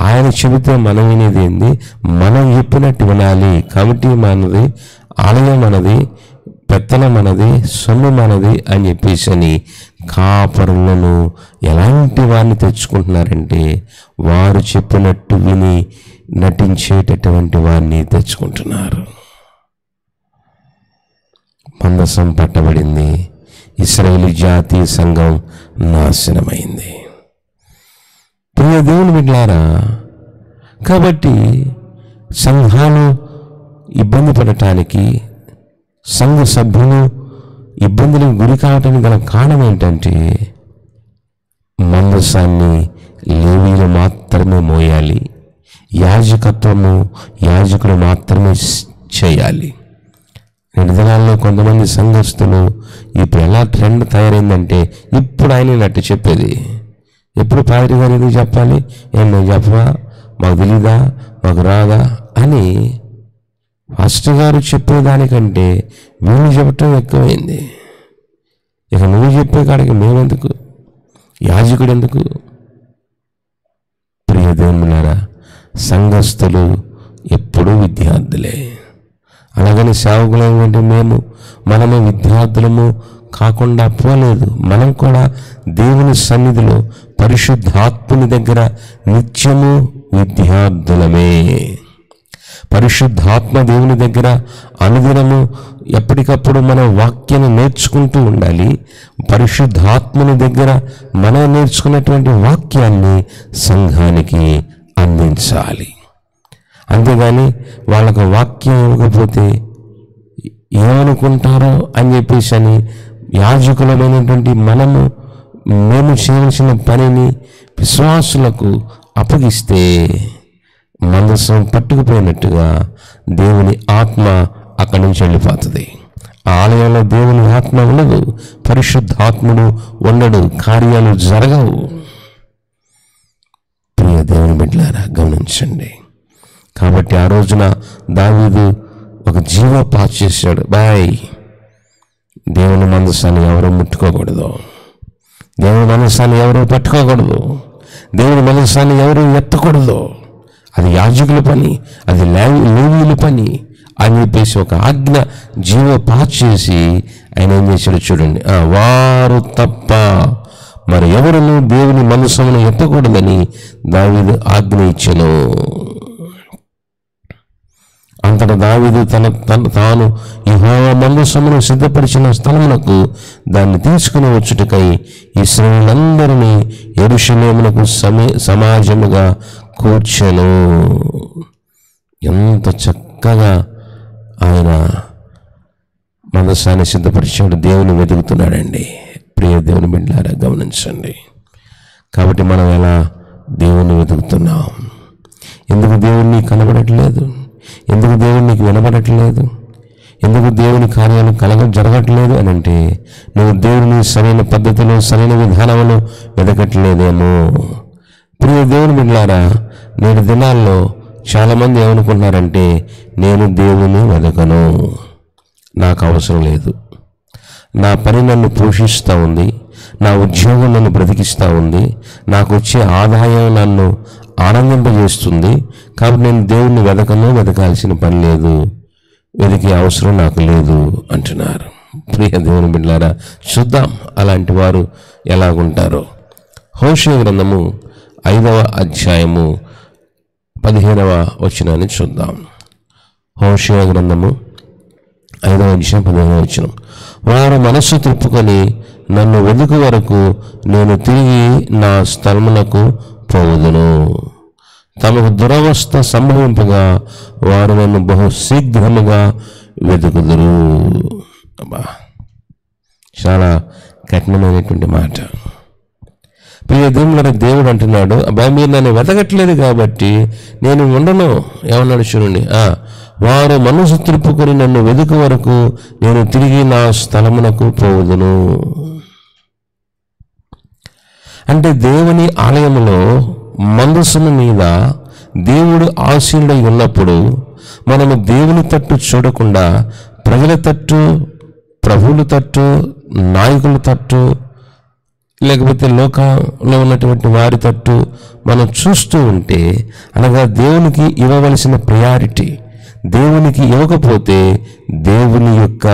Speaker 5: ఆయన చెబితే మనం వినేది ఏంది? మనం చెప్పినట్టు వినాలి. కమిటీ మనది, ఆలయం మనది, పెత్తన మనది, సొమ్ము మనది అని చెప్పేసి కాపరులను ఎలాంటి వారిని తెచ్చుకుంటున్నారంటే, వారు చెప్పినట్టు విని నటించేటటువంటి వారిని తెచ్చుకుంటున్నారు. మందసం పట్టబడింది, ఇశ్రాయేలు జాతీయ సంఘం నాశనమైంది. ప్రియ దేవుని బిడ్డలారా, కాబట్టి సంఘాలు ఇబ్బంది పడటానికి, సంఘ సభ్యులు ఇబ్బందులకు గురి కావటానికి గల కారణం ఏంటంటే, మందసాన్ని లేవీయులు మాత్రమే మోయాలి, యాజకత్వము యాజకులు మాత్రమే చేయాలి. నేటి దినాల్లో కొంతమంది సంఘస్థులు ఇప్పుడు ఎలా ట్రెండ్ తయారైందంటే, ఇప్పుడు ఆయన నట్టు చెప్పేది. ఎప్పుడు పాదిరి గారు ఎందుకు చెప్పాలి? ఏం నేను చెప్పవా, మాకు తెలీదా, మాకు రాదా అని పాస్టర్ గారు చెప్పేదానికంటే వీళ్ళు చెప్పటం ఎక్కువైంది. ఇక నువ్వు చెప్పే కాడికి మేమెందుకు, యాజకుడు ఎందుకు? ప్రియ దేవులారా, సంఘస్థులు ఎప్పుడూ విద్యార్థులే. అలాగని సేవకులు ఏమంటే మనము విద్యార్థులము కాకుండా పోలేదు. మనం కూడా దేవుని సన్నిధిలో పరిశుద్ధాత్ముని దగ్గర నిత్యము విద్యార్థులమే. పరిశుద్ధాత్మ దేవుని దగ్గర అనుదినము ఎప్పటికప్పుడు మనం వాక్యాన్ని నేర్చుకుంటూ ఉండాలి. పరిశుద్ధాత్మని దగ్గర మనం నేర్చుకున్నటువంటి వాక్యాన్ని సంఘానికి అందించాలి. అంతేగాని వాళ్ళకు వాక్యం ఇవ్వకపోతే ఏమనుకుంటారో అని చెప్పేసి అని యాజకులమైనటువంటి మేము చేయాల్సిన పనిని విశ్వాసులకు అప్పగిస్తే మందసం పట్టుకుపోయినట్టుగా దేవుని ఆత్మ అక్కడి నుంచి వెళ్ళిపోతుంది. ఆ ఆలయంలో దేవుని ఆత్మ ఉండదు, పరిశుద్ధాత్ముడు ఉండడు, కార్యాలు జరగవు. ప్రియ దేవుని బిడ్డలారా గమనించండి. కాబట్టి ఆ రోజున దావీదు ఒక జీవ పాస్ చేశాడు. దేవుని మందసాన్ని ఎవరు ముట్టుకోకూడదు, దేవుని మందసాన్ని ఎవరు పట్టుకోకూడదు, దేవుని మందసాన్ని ఎవరు ఎత్తకూడదు, అది యాజకుల పని, అది లేవీయుల పని అని చెప్పేసి ఒక ఆజ్ఞ జీవ పాస్ చేసి ఆయన ఏం చేశాడు చూడండి. వారు తప్ప మరి ఎవరును దేవుని మందసమును ఎత్తకూడదని దావీదు ఆజ్ఞ ఇచ్చెను. అంతటా దావీదు తాను యెహోవా మందసమును సిద్ధపరిచిన స్థలమునకు దాన్ని తీసుకుని వచ్చుటకై ఇశ్రాయేలులందరినీ యెరూషలేమునకు సమాజముగా కూర్చెను. ఎంత చక్కగా ఆయన మందసాన్ని సిద్ధపరిచాడు. దేవుని వెతుకుతున్నాడండి. ప్రియ దేవుని బిడ్డలారా గమనించండి. కాబట్టి మనం ఎలా దేవుణ్ణి వెతుకుతున్నాం? ఎందుకు దేవుణ్ణి కనబడట్లేదు? ఎందుకు దేవుడు నీకు వినబడట్లేదు? ఎందుకు దేవుని కార్యాలు జరగట్లేదు అని అంటే నువ్వు దేవుని సరైన పద్ధతిలో సరైన విధానంలో వెతకట్లేదేమో. ప్రియ దేవుని బిడ్డలారా, నేటి దినాల్లో చాలామంది ఏమనుకుంటున్నారంటే నేను దేవుని వెతకను, నాకు అవసరం లేదు, నా పని నన్ను పోషిస్తూ ఉంది, నా ఉద్యోగం నన్ను బ్రతికిస్తూ ఉంది, నాకు వచ్చే ఆదాయం నన్ను ఆనందింపజేస్తుంది, కాబట్టి నేను దేవుణ్ణి వెతకాల్సిన పని లేదు, వెతికే అవసరం నాకు లేదు అంటున్నారు. ప్రియ దేవుని బిడ్డలారా, చూద్దాం అలాంటి వారు ఎలాగుంటారో. హోషేయ గ్రంథము 5వ అధ్యాయము 15వ వచనాన్ని చూద్దాం. హోషేయ గ్రంథము 5వ అధ్యాయం 15వ వచనం. వారు మనస్సు తిప్పుకొని నన్ను వెతుకు వరకు నేను తిరిగి నా స్థలమునకు పోవుదును. తమకు దురవస్థ సంభవింపగా వారు నన్ను బహు శీఘ్రముగా వెతుకుదురు. చాలా కఠినమైనటువంటి మాట. ప్రియ దేవుడు అంటున్నాడు, అబ్బాయి మీరు నన్ను వెతకట్లేదు కాబట్టి నేను ఉండను. ఏమన్నాడు చూడండి, వారు మనసు తిరుపుకొని నన్ను వెతుకు వరకు నేను తిరిగి నా స్థలమునకు పోవుదును. అంటే దేవుని ఆలయములో మందసము మీద దేవుడు ఆసీనుడై ఉన్నప్పుడు మనము దేవుని తట్టు చూడకుండా ప్రజల తట్టు, ప్రభువుల తట్టు, నాయకుల తట్టు, లేకపోతే లోకంలో ఉన్నటువంటి వారి తట్టు మనం చూస్తూ ఉంటే, అనగా దేవునికి ఇవ్వవలసిన ప్రయారిటీ దేవునికి ఇవ్వకపోతే దేవుని యొక్క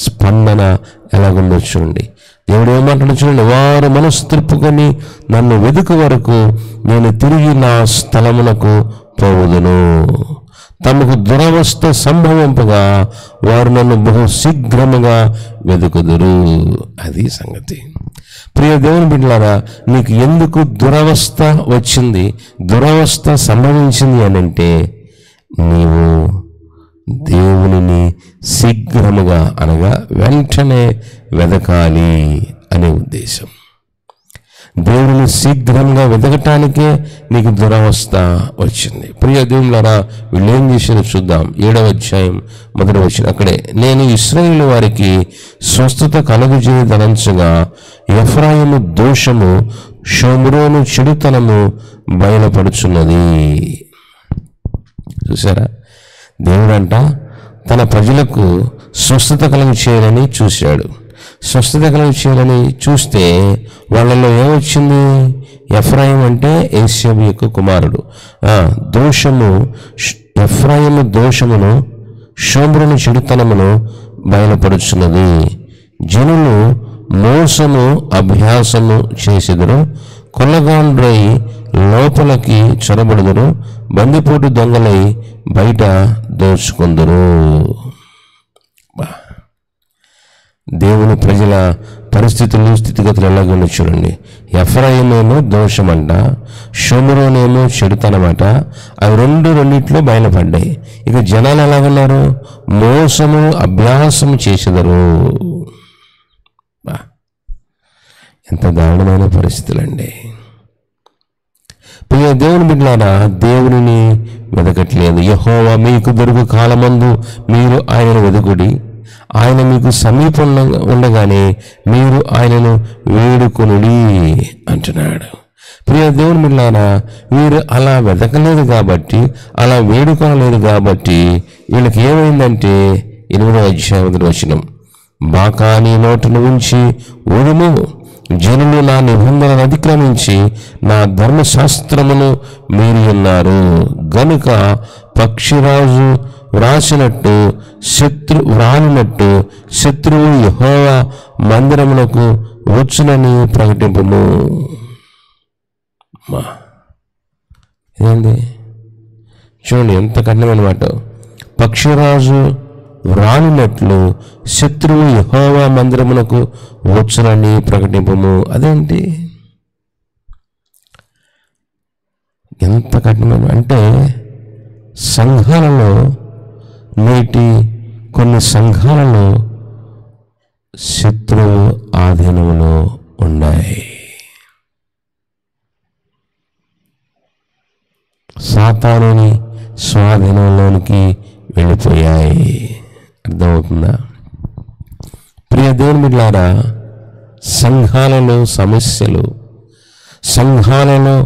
Speaker 5: స్పందన ఎలాగుందో చూడండి. దేవుడు ఏమంటాడు చూడండి, వారు మనసు తిప్పుకొని నన్ను వెతుకు వరకు నేను తిరిగి నా స్థలమునకు పోవుదును. తమకు దురవస్థ సంభవింపగా వారు నన్ను బహు శీఘ్రముగా వెతుకుదురు. అది సంగతి. ప్రియ దేవుని బిడ్డలారా, నీకు ఎందుకు దురవస్థ వచ్చింది, దురవస్థ సంభవించింది అని అంటే నీవు దేవునిని శీఘ్రముగా అనగా వెంటనే వెతకాలి అనే ఉద్దేశం. దేవుని శీఘ్రంగా వెతకటానికే నీకు దురవస్థ వచ్చింది. ప్రియ దేవులారా, వీళ్ళు ఏం చేశారో చూద్దాం. 7వ అధ్యాయం 1వ వచనం. అక్కడే నేను ఇశ్రాయేలు వారికి స్వస్థత కలుగజేయదలంచగా ఎఫ్రాయిము దోషము, షోమ్రోను చెడుతనము బయలుపడుచున్నది. చూసారా, దేవుడంట తన ప్రజలకు స్వస్థత కలుగు చేయాలని చూశాడు. స్వస్థత కలుగు చేయాలని చూస్తే వాళ్ళలో ఏమొచ్చింది? ఎఫ్రాయిం అంటే ఏసేవు యొక్క కుమారుడు. దోషము, ఎఫ్రాయిము దోషమును, షోమ్రోను చెడుతనమును బయలుపడుచున్నది. జనులు మోసము అభ్యాసము చేసెదరు, కొల్లగాండ్రై లోపలికి చొరబడుదురు, బందిపోటు దొంగలై బయట దోచుకుందరు. దేవుని ప్రజల పరిస్థితులు, స్థితిగతులు ఎలాగో చూడండి. ఎఫ్రాయిమేమో దోషమంట, షోమ్రోనేమో చెడుతనమాట. అవి రెండిట్లో బయలుపడ్డాయి. ఇక జనాలు ఎలాగున్నారు? మోసము అభ్యాసము చేసేదరు. ఎంత దారుణమైన పరిస్థితులండి. ప్రియ దేవుని బిడ్డలారా, దేవునిని వెతకట్లేదు. యెహోవా మీకు దొరుకు కాలమందు మీరు ఆయన వెతుకుడి, ఆయన మీకు సమీపంలో ఉండగానే మీరు ఆయనను వేడుకొనుడి అంటున్నాడు. ప్రియ దేవుని బిడ్డలారా, వీరు అలా వెతకలేదు కాబట్టి, అలా వేడుకొనలేదు కాబట్టి వీళ్ళకి ఏమైందంటే 8వ అధ్యాయం 1వ వచనం, బాకా నీ నోటిని ఉంచి ఊదుము, జనులు నా నిబంధనను అతిక్రమించి నా ధర్మశాస్త్రమును మీరి ఉన్నారు గనుక పక్షిరాజు వ్రాసినట్టు వ్రాలినట్టు శత్రువు యెహోవా మందిరమునకు వచ్చునని ప్రకటింపుము. ఏంది చూడండి ఎంత కఠినమైన మాట. పక్షిరాజు వ్రాలినట్లు శత్రువు యెహోవా మందిరమునకు వచ్చునని ప్రకటింపము. అదేంటి ఎంత కఠినమైన అంటే, సంఘాలలో నేటి కొన్ని సంఘాలలో శత్రువు ఆధీనంలో ఉన్నాయి. సాతానుని స్వాధీనంలోనికి వెళ్ళిపోయాయి. అర్థమవుతుందా? ప్రియ దేవుని బిడ్డలారా, సంఘాలలో సమస్యలు, సంఘాలలో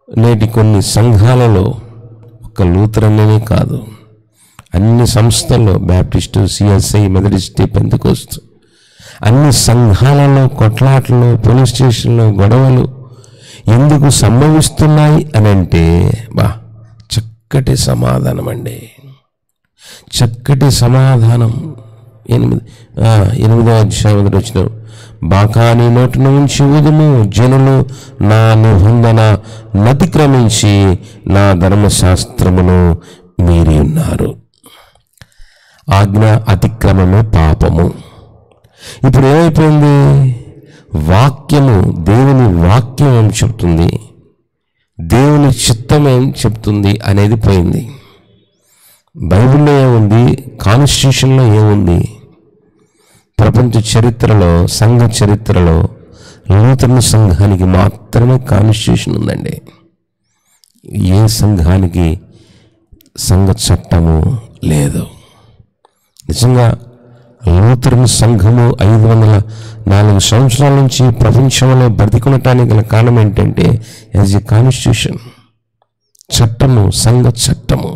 Speaker 5: నేటి కొన్ని సంఘాలలో, ఒక లూథరన్నే కాదు, అన్ని సంస్థల్లో బ్యాప్టిస్టు, సిఎస్ఐ, మెథడిస్ట్, పెంతెకోస్తు, అన్ని సంఘాలలో కొట్లాటలు, పోలీస్ స్టేషన్లో గొడవలు ఎందుకు సంభవిస్తున్నాయి అని అంటే, చక్కటి సమాధానం అండి, చక్కటి సమాధానం. 8వ అధ్యాయం వచ్చిన, బాకా నీ నోటిని ఉంచి ఊదుము, జనులు నా నిబంధన నతిక్రమించి నా ధర్మశాస్త్రమును మీరి ఉన్నారు. ఆజ్ఞ అతిక్రమమే పాపము. ఇప్పుడు ఏమైపోయింది? వాక్యము, దేవుని వాక్యం ఏం చెప్తుంది, దేవుని చిత్తం ఏం చెప్తుంది అనేది పోయింది. బైబిల్లో ఏముంది, కాన్స్టిట్యూషన్లో ఏముంది? ప్రపంచ చరిత్రలో, సంఘ చరిత్రలో లూథరన్ సంఘానికి మాత్రమే కాన్స్టిట్యూషన్ ఉందండి. ఏ సంఘానికి సంఘ చట్టము లేదు. నిజంగా లూథరన్ సంఘము 504 సంవత్సరాల నుంచి ప్రపంచంలో బ్రతికొనటానికి గల కారణం ఏంటంటే, యాజ్ ఎ కాన్స్టిట్యూషన్, చట్టము, సంఘ చట్టము.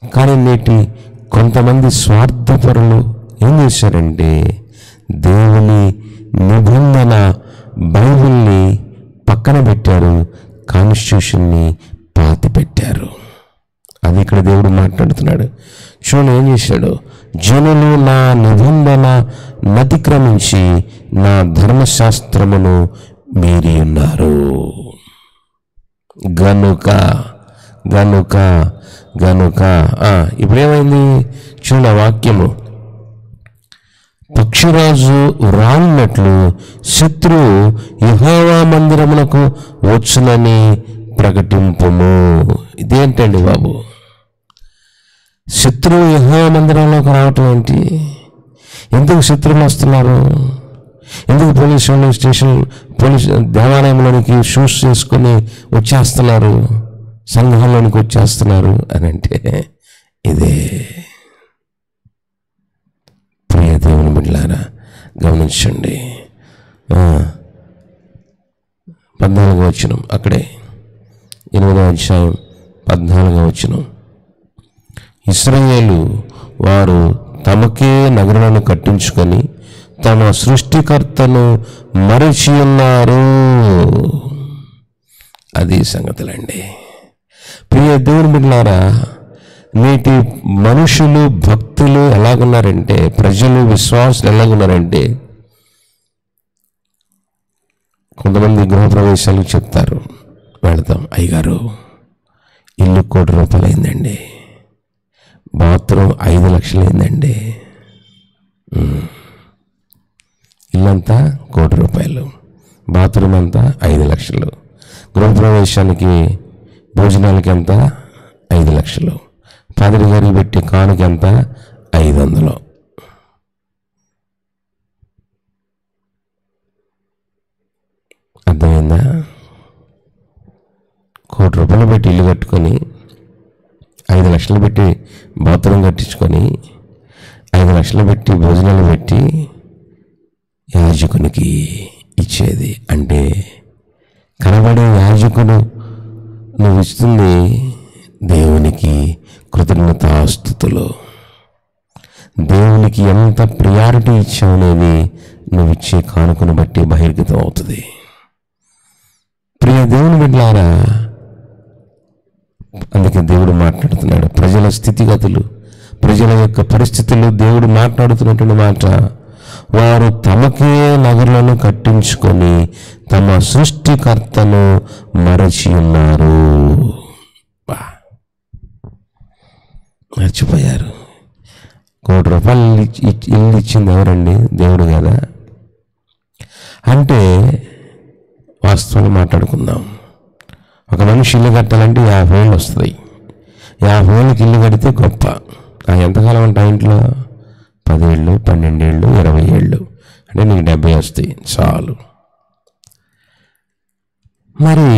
Speaker 5: కానీ నేటి కొంతమంది స్వార్థపరులు ఏం చేశారంటే, దేవుని నిబంధన బైబిల్ని పక్కన పెట్టారు, కాన్స్టిట్యూషన్ని పాతి పెట్టారు. అది ఇక్కడ దేవుడు మాట్లాడుతున్నాడు. చూడండి ఏం చేశాడు, జనులు నా నిబంధన నతిక్రమించి నా ధర్మశాస్త్రమును మీరి ఉన్నారు గనుక గనుక గనుక ఇప్పుడేమైంది చూడ వాక్యము, పక్షిరాజు రాన్నట్లు శత్రువు యెహోవా మందిరమునకు వచ్చునని ప్రకటింపుము. ఇదేంటండి బాబు? శత్రువు యెహోవా మందిరంలోకి రావటం ఏంటి? ఎందుకు శత్రువులు వస్తున్నారు? ఎందుకు పోలీస్ స్టేషన్, పోలీస్ దేవాలయంలోనికి షూస్ చేసుకొని వచ్చేస్తున్నారు, సంఘంలోనికి వచ్చేస్తున్నారు అని అంటే, ఇదే ప్రియ దేవుని బిడ్డలారా గమనించండి. 14వ వచనం, అక్కడే 8వ అధ్యాయం 14వ వచనం, ఇశ్రాయేలు వారు తమకే నగరాలను కట్టించుకొని తమ సృష్టికర్తను మరచి ఉన్నారు. అది సంగతులండి. ప్రియ దేవుని బిడ్డలారా, నేటి మనుషులు, భక్తులు ఎలాగున్నారంటే, ప్రజలు, విశ్వాసులు ఎలాగున్నారంటే, కొంతమంది గృహప్రవేశాలకు చెప్తారు, వెళతాం, అయ్యగారు ఇల్లు 1 కోటి రూపాయలు అయిందండి, బాత్రూమ్ 5 లక్షలు అయిందండి, ఇల్లంతా 1 కోటి రూపాయలు, బాత్రూమ్ అంతా 5 లక్షలు, గృహప్రవేశానికి భోజనాలకి ఎంత 5 లక్షలు, పాదిరి గారికి పెట్టి కానుకి ఎంత 500. అర్థమైందా? 1 కోటి రూపాయలు పెట్టి ఇల్లు కట్టుకొని 5 లక్షలు పెట్టి బాత్రూమ్ కట్టించుకొని 5 లక్షలు పెట్టి భోజనాలు పెట్టి యాజకునికి ఇచ్చేది. అంటే కనబడే యాజకుడు నువ్వు ఇస్తుంది దేవునికి కృతజ్ఞతాస్తుతులు. దేవునికి ఎంత ప్రియారిటీ ఇచ్చావనేది నువ్వు ఇచ్చే కానుకను బట్టి బహిర్గతం అవుతుంది. ప్రియ దేవుని బిడ్డలారా, అందుకే దేవుడు మాట్లాడుతున్నాడు. ప్రజల స్థితిగతులు, ప్రజల యొక్క పరిస్థితులు దేవుడు మాట్లాడుతున్నటువంటి మాట, వారు తమకే నగరులను కట్టించుకొని తమ సృష్టికర్తను మరచి ఉన్నారు. మర్చిపోయారు. ₹1 ఇల్లు ఇచ్చింది ఎవరండి? దేవుడు కదా. అంటే వాస్తవాలు మాట్లాడుకుందాం. ఒక మనిషి ఇల్లు కట్టాలంటే 50,000 వస్తుంది. 50,000కి ఇల్లు కడితే గొప్ప. ఎంతకాలం అంటే ఆ ఇంట్లో 10 ఏళ్ళు, 12 ఏళ్ళు, 20 ఏళ్ళు, అంటే నీకు 70 వస్తాయి చాలు. మరి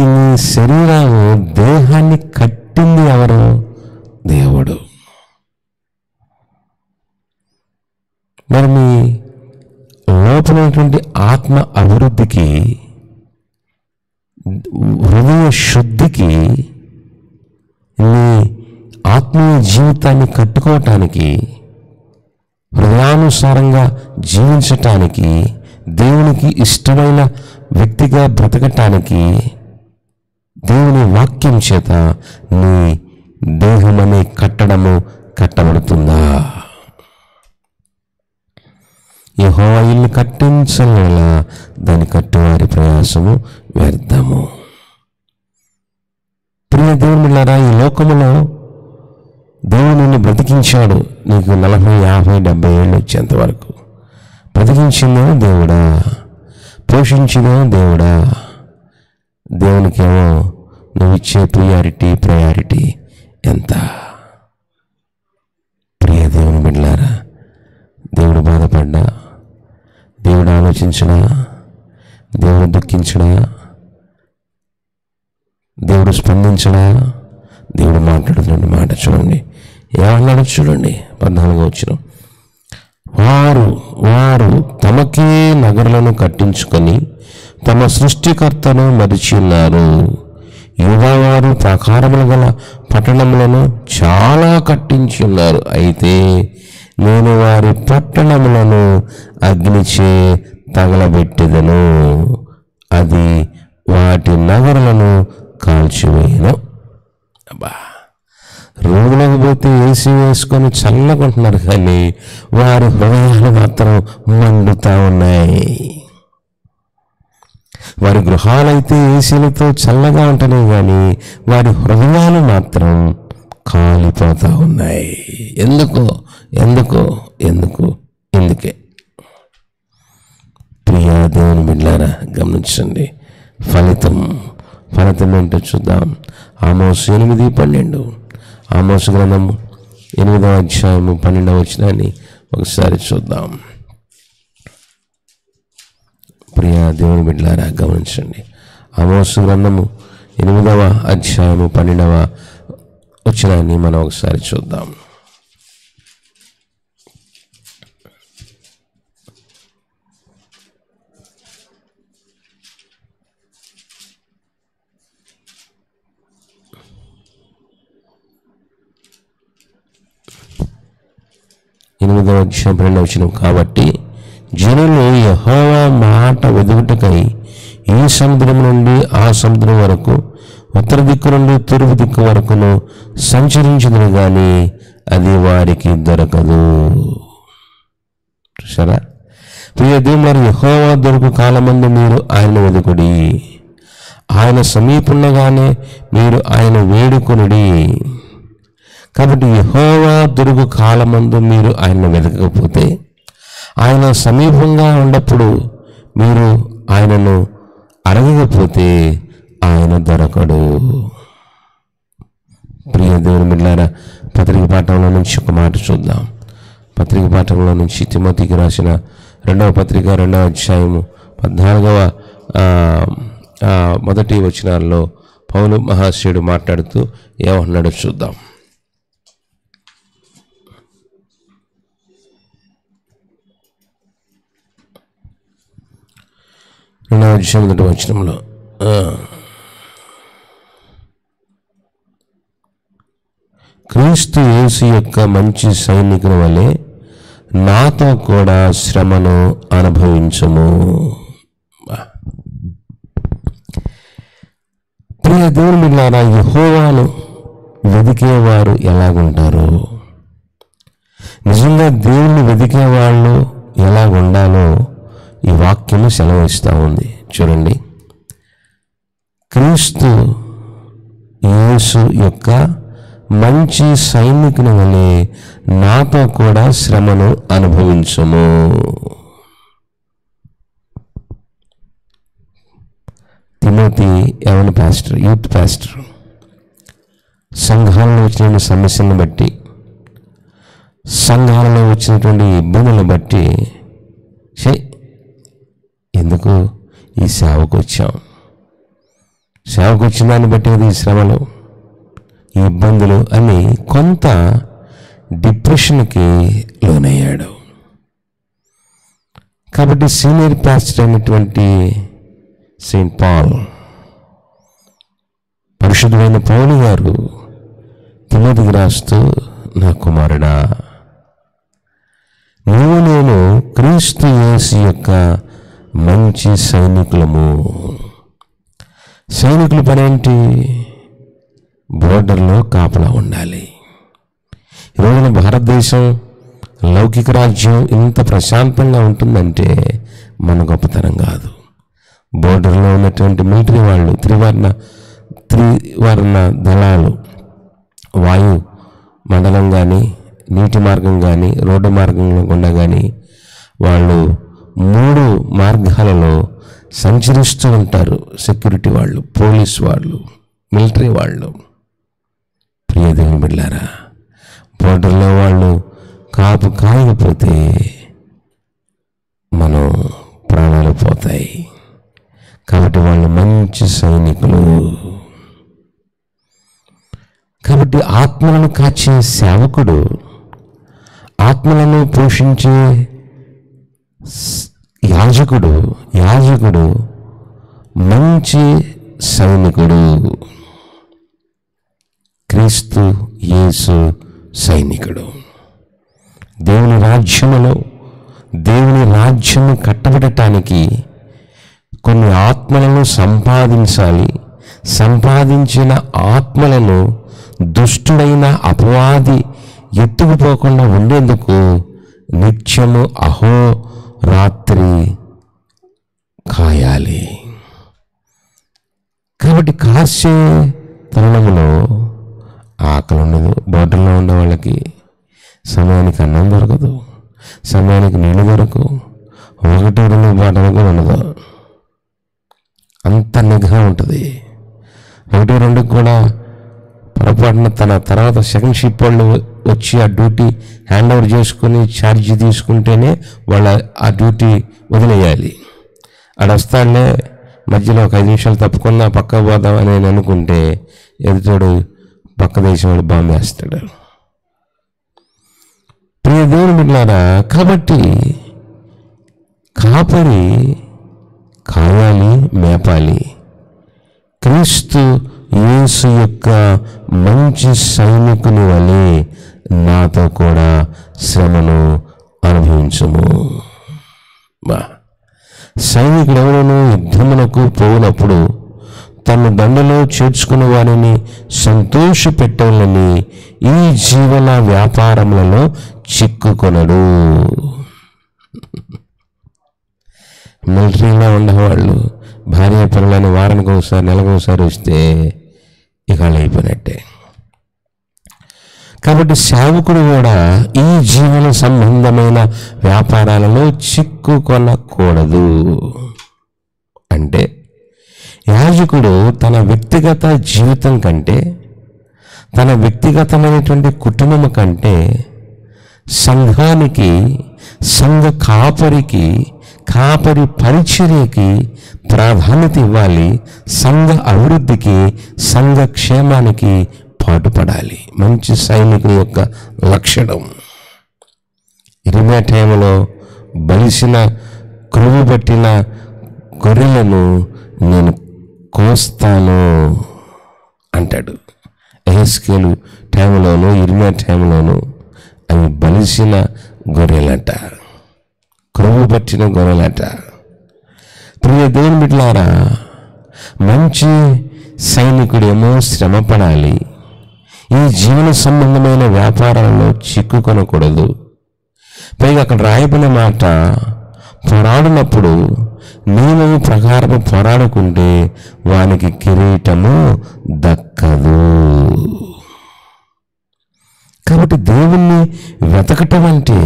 Speaker 5: ఈ శరీరం దేహాన్ని కట్టింది ఎవరు? దేవుడు. మరి మీ లోపలైనటువంటి ఆత్మ అభివృద్ధికి, హృదయ శుద్ధికి, నీ ఆత్మీయ జీవితాన్ని కట్టుకోవటానికి, హృదయానుసారంగా జీవించటానికి, దేవునికి ఇష్టమైన వ్యక్తిగా బ్రతకటానికి దేవుని వాక్యం చేత నీ దేహమనే కట్టడము కట్టబడుతుందా? యెహోవా ఇల్లు కట్టించలేలా దాని కట్టువారి ప్రయాసము వ్యర్థము. ప్రియ దేవుని బిడ్డలారా, ఈ లోకములో దేవుడు నిన్ను బ్రతికించాడు. నీకు 40, 50, 70 ఏళ్ళు వచ్చేంత వరకు బ్రతికించిందో దేవుడా, పోషించిందో దేవుడా. దేవునికేమో నువ్వు ఇచ్చే ప్రయారిటీ ఎంత? ప్రియ దేవుని బిడ్డలారా, దేవుడు బాధపడ్డా, దేవుడు ఆలోచించడా, దేవుడు దుఃఖించడా, దేవుడు స్పందించడా? దేవుడు మాట్లాడుతున్న మాట చూడండి. ఏమన్నాడు చూడండి, 14వ వచనం. వారు తమకే నగరులను కట్టించుకొని తమ సృష్టికర్తను మరిచి ఉన్నారు. యూదావారు ప్రాకారములు గల పట్టణములను చాలా కట్టించి ఉన్నారు. అయితే నేను వారి పట్టణములను అగ్నిచే తగలబెట్టెదను, అది వాటి నగరులను కాల్చివేయను. అబ్బా, రూములకు పోతే ఏసీ వేసుకొని చల్లకుంటున్నారు, కానీ వారి హృదయాలు మాత్రం మండుతా ఉన్నాయి. వారి గృహాలైతే ఏసీలతో చల్లగా ఉంటున్నాయి, కానీ వారి హృదయాలు మాత్రం కాలిపోతూ ఉన్నాయి. ఎందుకే ప్రియా దేవుని బిడ్డలారా, గమనించండి. ఫలితం ఏంటో చూద్దాం. ఆమోసు 8:12. ఆమోసు గ్రంథము 8వ అధ్యాయము 12వ వచనాన్ని ఒకసారి చూద్దాం. ప్రియా దేవుని బిడ్డలారా, గమనించండి. ఆమోసు గ్రంథము 8వ అధ్యాయము 12వ వచనాన్ని మనం ఒకసారి చూద్దాం. కాబట్టి జనులు యెహోవా మాట వెదుగుటకై ఈ సముద్రం నుండి ఆ సముద్రం వరకు, ఉత్తర దిక్కు నుండి తూర్పు దిక్కు వరకును సంచరించుదురు గాని అది వారికి దొరకదు. చూసారా? ప్రియ దేవులారా, యెహోవా దొరుకు కాలమందు మీరు ఆయన వెదుకుడి, ఆయన సమీపుండగానే మీరు ఆయన వేడుకొనుడి. కాబట్టి యెహోవా దొరుకు కాలమందు మీరు ఆయన వెతకకపోతే, ఆయన సమీపంగా ఉన్నప్పుడు మీరు ఆయనను అడగకపోతే ఆయన దొరకడు. ప్రియ దేవుని బిడ్డలారా, పత్రిక పాఠంలో నుంచి ఒక మాట చూద్దాం. పత్రిక పాఠంలో నుంచి తిమోతికి రాసిన 2వ పత్రిక 2వ అధ్యాయము 14వ మొదటి వచనాల్లో పౌలు మహాశయుడు మాట్లాడుతూ ఏమన్నాడో చూద్దాం. 2వ అధ్యాయం 1వ వచనంలో క్రీస్తు యేసు యొక్క మంచి సైనికుల వలె నాతో కూడా శ్రమను అనుభవించము. ప్రియ దేవుని బిడ్డలారా, యెహోవాను వెదికేవారు ఎలాగుంటారు, నిజంగా దేవుణ్ణి వెదికేవాళ్ళు ఎలా ఉండాలో ఈ వాక్యము సెలవిస్తూ ఉంది. చూడండి, క్రీస్తు యేసు యొక్క మంచి సైనికుని వలె నాతో కూడా శ్రమను అనుభవించము. తిమోతి యవన పాస్టర్, యూత్ పాస్టర్, సంఘాలలో వచ్చిన సమస్యలను బట్టి, సంఘాలలో వచ్చినటువంటి ఇబ్బందులను బట్టి ఎందుకు ఈ సేవకు వచ్చాం, సేవకు వచ్చిన దాన్ని బట్టి అది ఈ శ్రమలు, ఈ ఇబ్బందులు అని కొంత డిప్రెషన్కి లోనయ్యాడు. కాబట్టి సీనియర్ పాస్టర్ అయినటువంటి సెయింట్ పాల్, పరిశుద్ధుడైన పౌలు గారు తిమోతికి రాస్తూ, నా కుమారుడా, నువ్వు నేను క్రీస్తు యేసు యొక్క మంచి సైనికులము. సైనికుల పనేంటి? బోర్డర్లో కాపలా ఉండాలి. ఈరోజున భారతదేశం లౌకిక రాజ్యం ఇంత ప్రశాంతంగా ఉంటుందంటే మన గొప్పతనం కాదు. బోర్డర్లో ఉన్నటువంటి మిలిటరీ వాళ్ళు, త్రివర్ణ దళాలు, వాయు మండలం కానీ, నీటి మార్గం కానీ, రోడ్డు మార్గంలో గుండా కానీ వాళ్ళు 3 మార్గాలలో సంచరిస్తూ ఉంటారు. సెక్యూరిటీ వాళ్ళు, పోలీస్ వాళ్ళు, మిలిటరీ వాళ్ళు. ప్రియ దేవుని బిడ్డలారా, బోర్డర్లో వాళ్ళు కాపు కాయకపోతే మనం ప్రాణాలు పోతాయి. కాబట్టి వాళ్ళు మంచి సైనికులు. కాబట్టి ఆత్మలను కాచే సేవకుడు, ఆత్మలను పోషించే యాజకుడు మంచి సైనికుడు. క్రీస్తు యేసు సైనికుడు. దేవుని రాజ్యములో, దేవుని రాజ్యము కట్టబడటానికి కొన్ని ఆత్మలను సంపాదించాలి. సంపాదించిన ఆత్మలను దుష్టుడైన అపవాది ఎత్తుకుపోకుండా ఉండేందుకు నిత్యము అహోరాత్రి కాయాలి. కాబట్టి కాసే తరుణంలో ఆకలి ఉండదు. బోర్డర్లో ఉన్న వాళ్ళకి సమయానికి అన్నం దొరకదు, సమయానికి నీళ్ళు దొరకవు, 1-2 బాటలు కూడా ఉండదు. అంత నిఘా ఉంటుంది. 1-2 కూడా పొరపాటున తన తర్వాత సెకండ్ షిప్ వాళ్ళు వచ్చి ఆ డ్యూటీ హ్యాండ్ ఓవర్ చేసుకుని ఛార్జీ తీసుకుంటేనే వాళ్ళ ఆ డ్యూటీ వదిలేయాలి. ఆడొస్తాడులే, మధ్యలో ఒక 5 నిమిషాలు తప్పుకున్నా పక్క పోదామని నేను అనుకుంటే ఎదుటోడు పక్క దేశం వాడు బాంబు వేస్తాడు. ప్రియ దేవుని బిడ్డలారా, కాబట్టి కాపరి కాయాలి, మేపాలి. క్రీస్తు యేసు యొక్క మంచి సైనికుని వలె నాతో కూడా శ్రమను అనుభవించము. సైనికుడు ఎవరైనా యుద్ధమునకు పోయినప్పుడు తన దండలో చేర్చుకున్న వారిని సంతోషపెట్టాలని ఈ జీవన వ్యాపారములలో చిక్కుకొనడు. మిలిటరీలో ఉండేవాళ్ళు భార్య పిల్లలని వారానికి ఒకసారి, నెలకు ఒకసారి వస్తే ఇక అయిపోయినట్టే. కాబట్టి సేవకుడు కూడా ఈ జీవన సంబంధమైన వ్యాపారాలలో చిక్కుకొనకూడదు. అంటే యాజకుడు తన వ్యక్తిగత జీవితం కంటే, తన వ్యక్తిగతమైనటువంటి కుటుంబం కంటే సంఘానికి, సంఘ కాపరికి, కాపరి పరిచర్యకి ప్రాధాన్యత ఇవ్వాలి. సంఘ అభివృద్ధికి, సంఘ క్షేమానికి పాటుపడాలి. మంచి సైనికుని యొక్క లక్షణం. ఇరిమే టైంలో బలిసిన, క్రొవ్వు పట్టిన గొర్రెలను నేను కోస్తాను అంటాడు. ఎహెస్కేలు టైంలోను, ఇర్మియా టైంలోను అవి బలిసిన గొర్రెలట, క్రొవ్వు పట్టిన గొర్రెలట. ప్రియ దేవుని బిడ్డలారా, మంచి సైనికుడేమో శ్రమ పడాలి, ఈ జీవన సంబంధమైన వ్యాపారాల్లో చిక్కుకొనకూడదు. పైగా అక్కడ రాయబడిన మాట, పోరాడినప్పుడు నియమము ప్రకారము పోరాడుకుంటే వానికి కిరీటము దక్కదు. కాబట్టి దేవుణ్ణి వెతకటం అంటే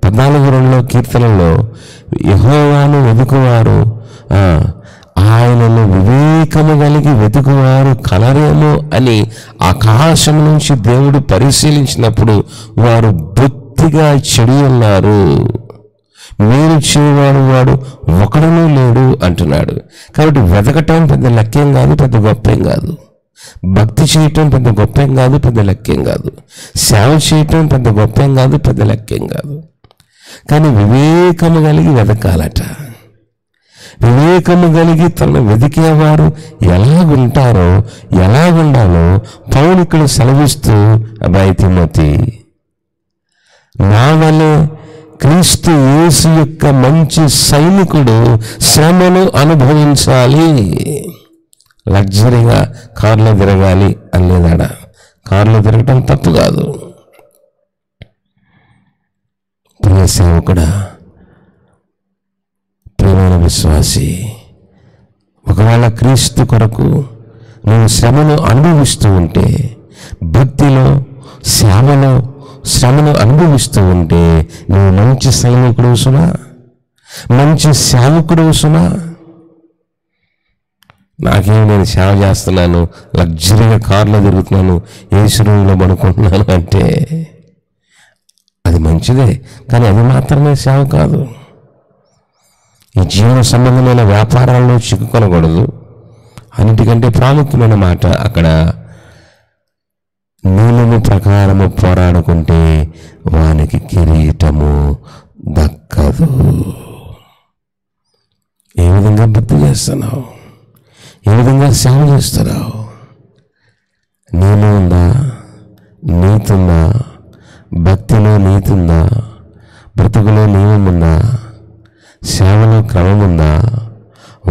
Speaker 5: 14:2 కీర్తనలో యెహోవాను వెతుకువారు ఆయనను వివేకము కలిగి వెతుకువారు కలరేమో అని ఆకాశం నుంచి దేవుడు పరిశీలించినప్పుడు వారు బొత్తిగా చెడి ఉన్నారు, మేలు చేయవాడు వాడు ఒకడునూ లేడు అంటున్నాడు. కాబట్టి వెతకటం పెద్ద లక్ష్యం కాదు, పెద్ద గొప్పేం కాదు. భక్తి చేయటం పెద్ద గొప్పేం కాదు, పెద్ద లక్ష్యం కాదు. సేవ చేయటం పెద్ద గొప్పేం కాదు, పెద్ద లక్ష్యం కాదు. కానీ వివేకము కలిగి వెతకాలట. వివేకము కలిగి తనను వెతికేవారు ఎలాగుంటారో, ఎలాగుండాలో పౌలు ఇక్కడ సెలవిస్తూ, అబ్బాయి తిమోతి, నా వలె క్రీస్తు యేసు యొక్క మంచి సైనికుడు శ్రమను అనుభవించాలి. లగ్జరీగా కారులో తిరగాలి అని లేదాడ. కారులో తిరగటం తప్పు కాదు. ప్రియ సేవకుడా, ప్రియమైన విశ్వాసి, ఒకవేళ క్రీస్తు కొరకు నువ్వు శ్రమను అనుభవిస్తూ ఉంటే, భక్తిలో సేవలో శ్రమను అనుభవిస్తూ ఉంటే నువ్వు మంచి సైనికుడు సుమా, మంచి సేవకుడు సుమా. నాకేం నేను సేవ చేస్తున్నాను, లగ్జరీగా కారులో తిరుగుతున్నాను, యేసు రూమ్లో పడుకుంటున్నాను అంటే అది మంచిదే, కానీ అది మాత్రమే సేవ కాదు. ఈ జీవన సంబంధమైన వ్యాపారాల్లో చిక్కుకొనకూడదు. అన్నిటికంటే ప్రాముఖ్యమైన మాట అక్కడ, నియమము ప్రకారము పోరాడుకుంటే వానికి కిరీటము దక్కదు. ఏ విధంగా భక్తి చేస్తున్నావు, ఏ విధంగా సేవ చేస్తున్నావు? నియమం ఉందా, నీతి ఉందా, భక్తిలో నీతి ఉందా, బ్రతుకులో నియమం ఉందా, సేవలో క్రమం ఉందా,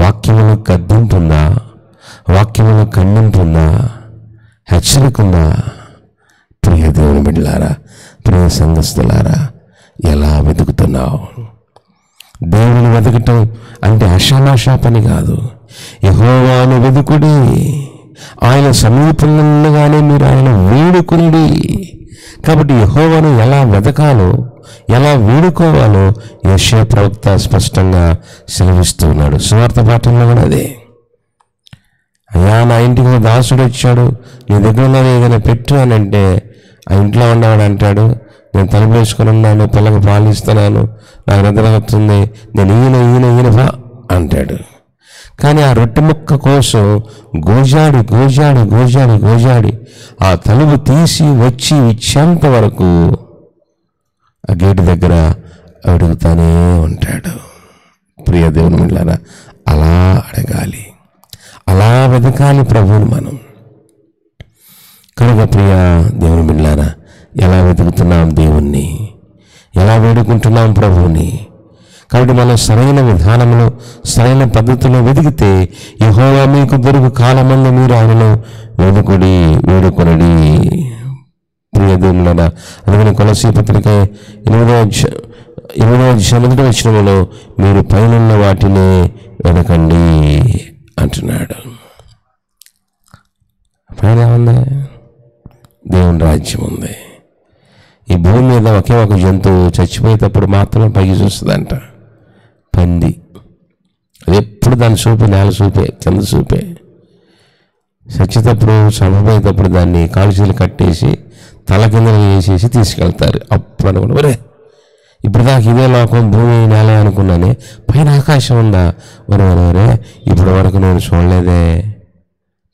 Speaker 5: వాక్యములో గద్దింపు ఉందా, వాక్యములో ఖండింపు ఉందా, హెచ్చరిక ఉందా? ప్రియ దేవుని బిడ్డలారా, ప్రియ సంఘస్థులారా, ఎలా వెతుకుతున్నావు? దేవుని వెతకటం అంటే ఆషామాషా పని కాదు. యెహోవాను వెతుకుడి, ఆయన సమీపంగానే మీరు ఆయన వేడుకునుడి. కాబట్టి యెహోవాను ఎలా వెతకాలో, ఎలా వేడుకోవాలో యెషయా ప్రవక్త స్పష్టంగా సెలవిస్తున్నాడు. సువార్త పాఠంలో కూడా అదే. అయ్యా, నా ఇంటికి ఒక దాసుడు వచ్చాడు, నీ దగ్గర ఉన్నది ఏదైనా పెట్టు అని అంటే, ఆ ఇంట్లో ఉన్నవాడు అంటాడు, నేను తలుపు వేసుకొని ఉన్నాను, పిల్లకి పాలు ఇస్తున్నాను, నాకు నిద్ర వస్తుంది, నేను ఈయన అంటాడు. కానీ ఆ రొట్టె ముక్క కోసం గోజాడి గోజాడి గోజాడి గోజాడి ఆ తలుపు తీసి వచ్చి ఇచ్చేంత వరకు ఆ గేటు దగ్గర అడుగుతానే ఉంటాడు. ప్రియ దేవుని బిడ్డలారా, అలా అడగాలి, అలా వెతకాలి ప్రభువుని మనం. కనుక ప్రియ దేవుని బిడ్డలారా, ఎలా వెతుకుతున్నాం దేవుణ్ణి, ఎలా వేడుకుంటున్నాం ప్రభువుని? కాబట్టి మనం సరైన విధానంలో, సరైన పద్ధతిలో వెతికితే యెహోవా మీకు దొరుకు కాలమందు మీరు ఆయనను వేడుకొనడి. ప్రియ దేవునిలారా, అందుకని కొలసీ పత్రిక 8వ వచనంలో మీరు పైనున్న వాటినే వెతకండి అంటున్నాడు. పైన ఉంది, దేవుని రాజ్యం ఉంది. ఈ భూమి మీద ఒకే ఒక జంతువు చచ్చిపోయేటప్పుడు మాత్రమే పైకి చూస్తుందంట, పంది. అది ఎప్పుడు దాని చూపే నేల చూపే, కింద చూపే. చచ్చేటప్పుడు, చనిపోయేటప్పుడు దాన్ని కాలుచీలు కట్టేసి తల కింద వేసేసి తీసుకెళ్తారు. అప్పుడు అనుకున్నా, ఒరే ఇప్పుడు దాకా ఇదే లోకం, భూమి నేల అనుకున్నానే, పైన ఆకాశం ఉందా? ఒరే ఇప్పటి వరకు నేను చూడలేదే.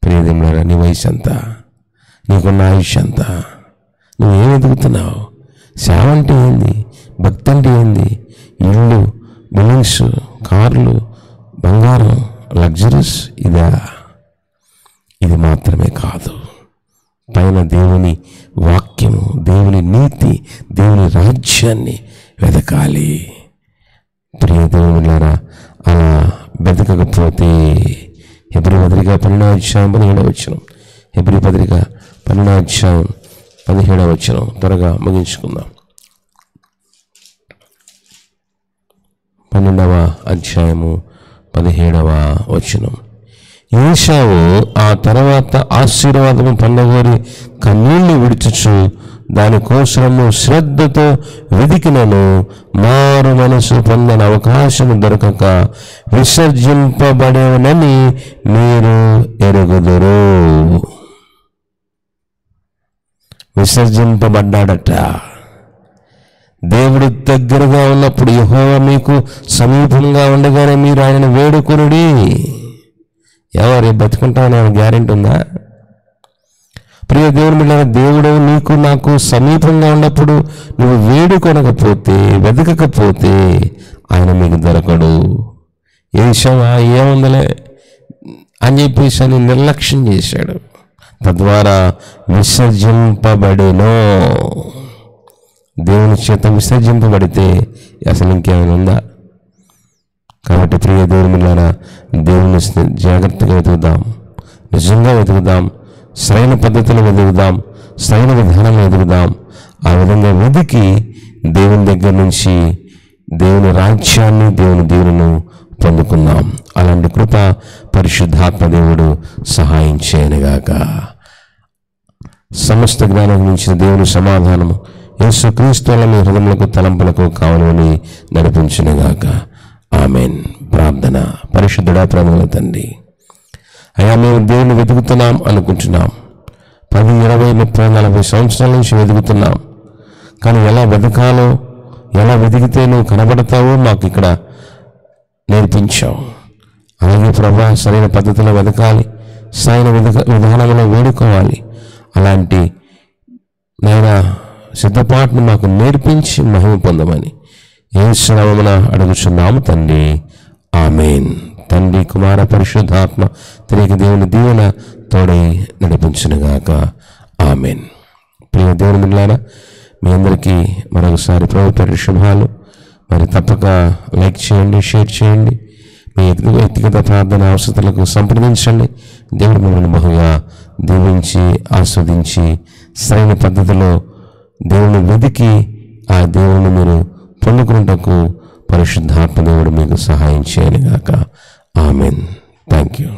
Speaker 5: ప్రియదేములారా, నీ వయసు ఎంత, నీకున్న ఆయుష్ ఎంత, నువ్వేం ఎదుగుతున్నావు? సేవ అంటే ఏంది, భక్తి అంటే ఏంది? ఇళ్ళు, బిల్డింగ్స్, కార్లు, దేవుని రాజ్యాన్ని వెతకాలి. ప్రియ దేవులారా, అలా వెతకకపోతే హెబ్రీ పత్రిక 12:17 హెబ్రీ పత్రిక 12:17 త్వరగా ముగించుకుందాం. 12:17 ఏశావు ఆ తర్వాత ఆశీర్వాదము పొందగోరి కన్నీళ్లు విడిచుచు దానికోసము శ్రద్ధతో వెదికినను మారు మనసు పొందని అవకాశం దొరకక విసర్జింపబడేవనని మీరు ఎరుగుదురు. విసర్జింపబడ్డాడట. దేవుడు దగ్గరగా ఉన్నప్పుడు, యెహోవా మీకు సమీపంగా ఉండగానే మీరు ఆయనను వేడుకొనుడి. ఎవరు బతుకుంటామని గ్యారెంటీ ఉందా? ప్రియ దేవుని బిడ్డ, దేవుడు నీకు నాకు సమీపంగా ఉన్నప్పుడు నువ్వు వేడుకొనకపోతే, వెతకకపోతే ఆయన మీకు దొరకడు. ఏషవా ఏముందలే అని చెప్పేసి అని నిర్లక్ష్యం చేశాడు. తద్వారా విసర్జింపబడెను. దేవుని చేత విసర్జింపబడితే అసలు ఇంకేమైనా ఉందా? కాబట్టి ప్రియ దేవుని బిడ్డలారా, దేవుని జాగ్రత్తగా వెతుకుదాం, నిజంగా వెతుకుదాం, సరైన పద్ధతిలో వెతుకుదాం, సరైన విధానంలో వెతుకుదాం. ఆ విధంగా వెతికి దేవుని దగ్గర నుంచి దేవుని రాజ్యాన్ని, దేవుని దీవెనను పొందుకుందాం. అలాంటి కృప పరిశుద్ధాత్మ దేవుడు సహాయం చేయనుగాక. సమస్త జ్ఞానం మించిన దేవుని సమాధానము యేసుక్రీస్తు వల్ల మీ హృదయములకు తలంపులకు కావాలని నడిపించునుగాక. ఆమెన్. ప్రార్థన. పరిశుద్ధుడా, ప్రేమగల తండ్రి, అయ్యా, మేము దేవుని వెతుకుతున్నాం అనుకుంటున్నాం. 10, 20, 30, 40 సంవత్సరాల నుంచి వెతుకుతున్నాం. కానీ ఎలా వెతకాలో, ఎలా వెతికితే నువ్వు కనబడతావో మాకు ఇక్కడ నేర్పించావు. అలాగే ప్రభా, సరైన పద్ధతిలో వెతకాలి, సరైన విధానంలో వేడుకోవాలి. అలాంటి నైనా సిద్ధపాటును మాకు నేర్పించి మహిమ పొందమని యేసు నామమున అడుగుచున్నాము తండ్రి. ఆమెన్. తండ్రి, కుమార, పరిశుద్ధాత్మ త్రియేక దేవుని దీవెన తోడై నడిపించునుగాక. ఆమెన్. ప్రియ దేవుని బిడ్డలారా, మీ అందరికీ మరొకసారి ప్రభు పేరు శుభాలు. మరి తప్పక లైక్ చేయండి, షేర్ చేయండి. మీ వ్యక్తిగత ప్రార్థన అవసరాలకు సంప్రదించండి. దేవుడు మిమ్మల్ని బహుగా దీవించి ఆస్వాదించి సరైన పద్ధతిలో దేవుని వెతికి ఆ దేవుని మీరు పొందుకున్నటకు పరిశుద్ధాత్మ దేవుడు మీకు సహాయం చేయనుగాక. ఆమెన్. Thank you.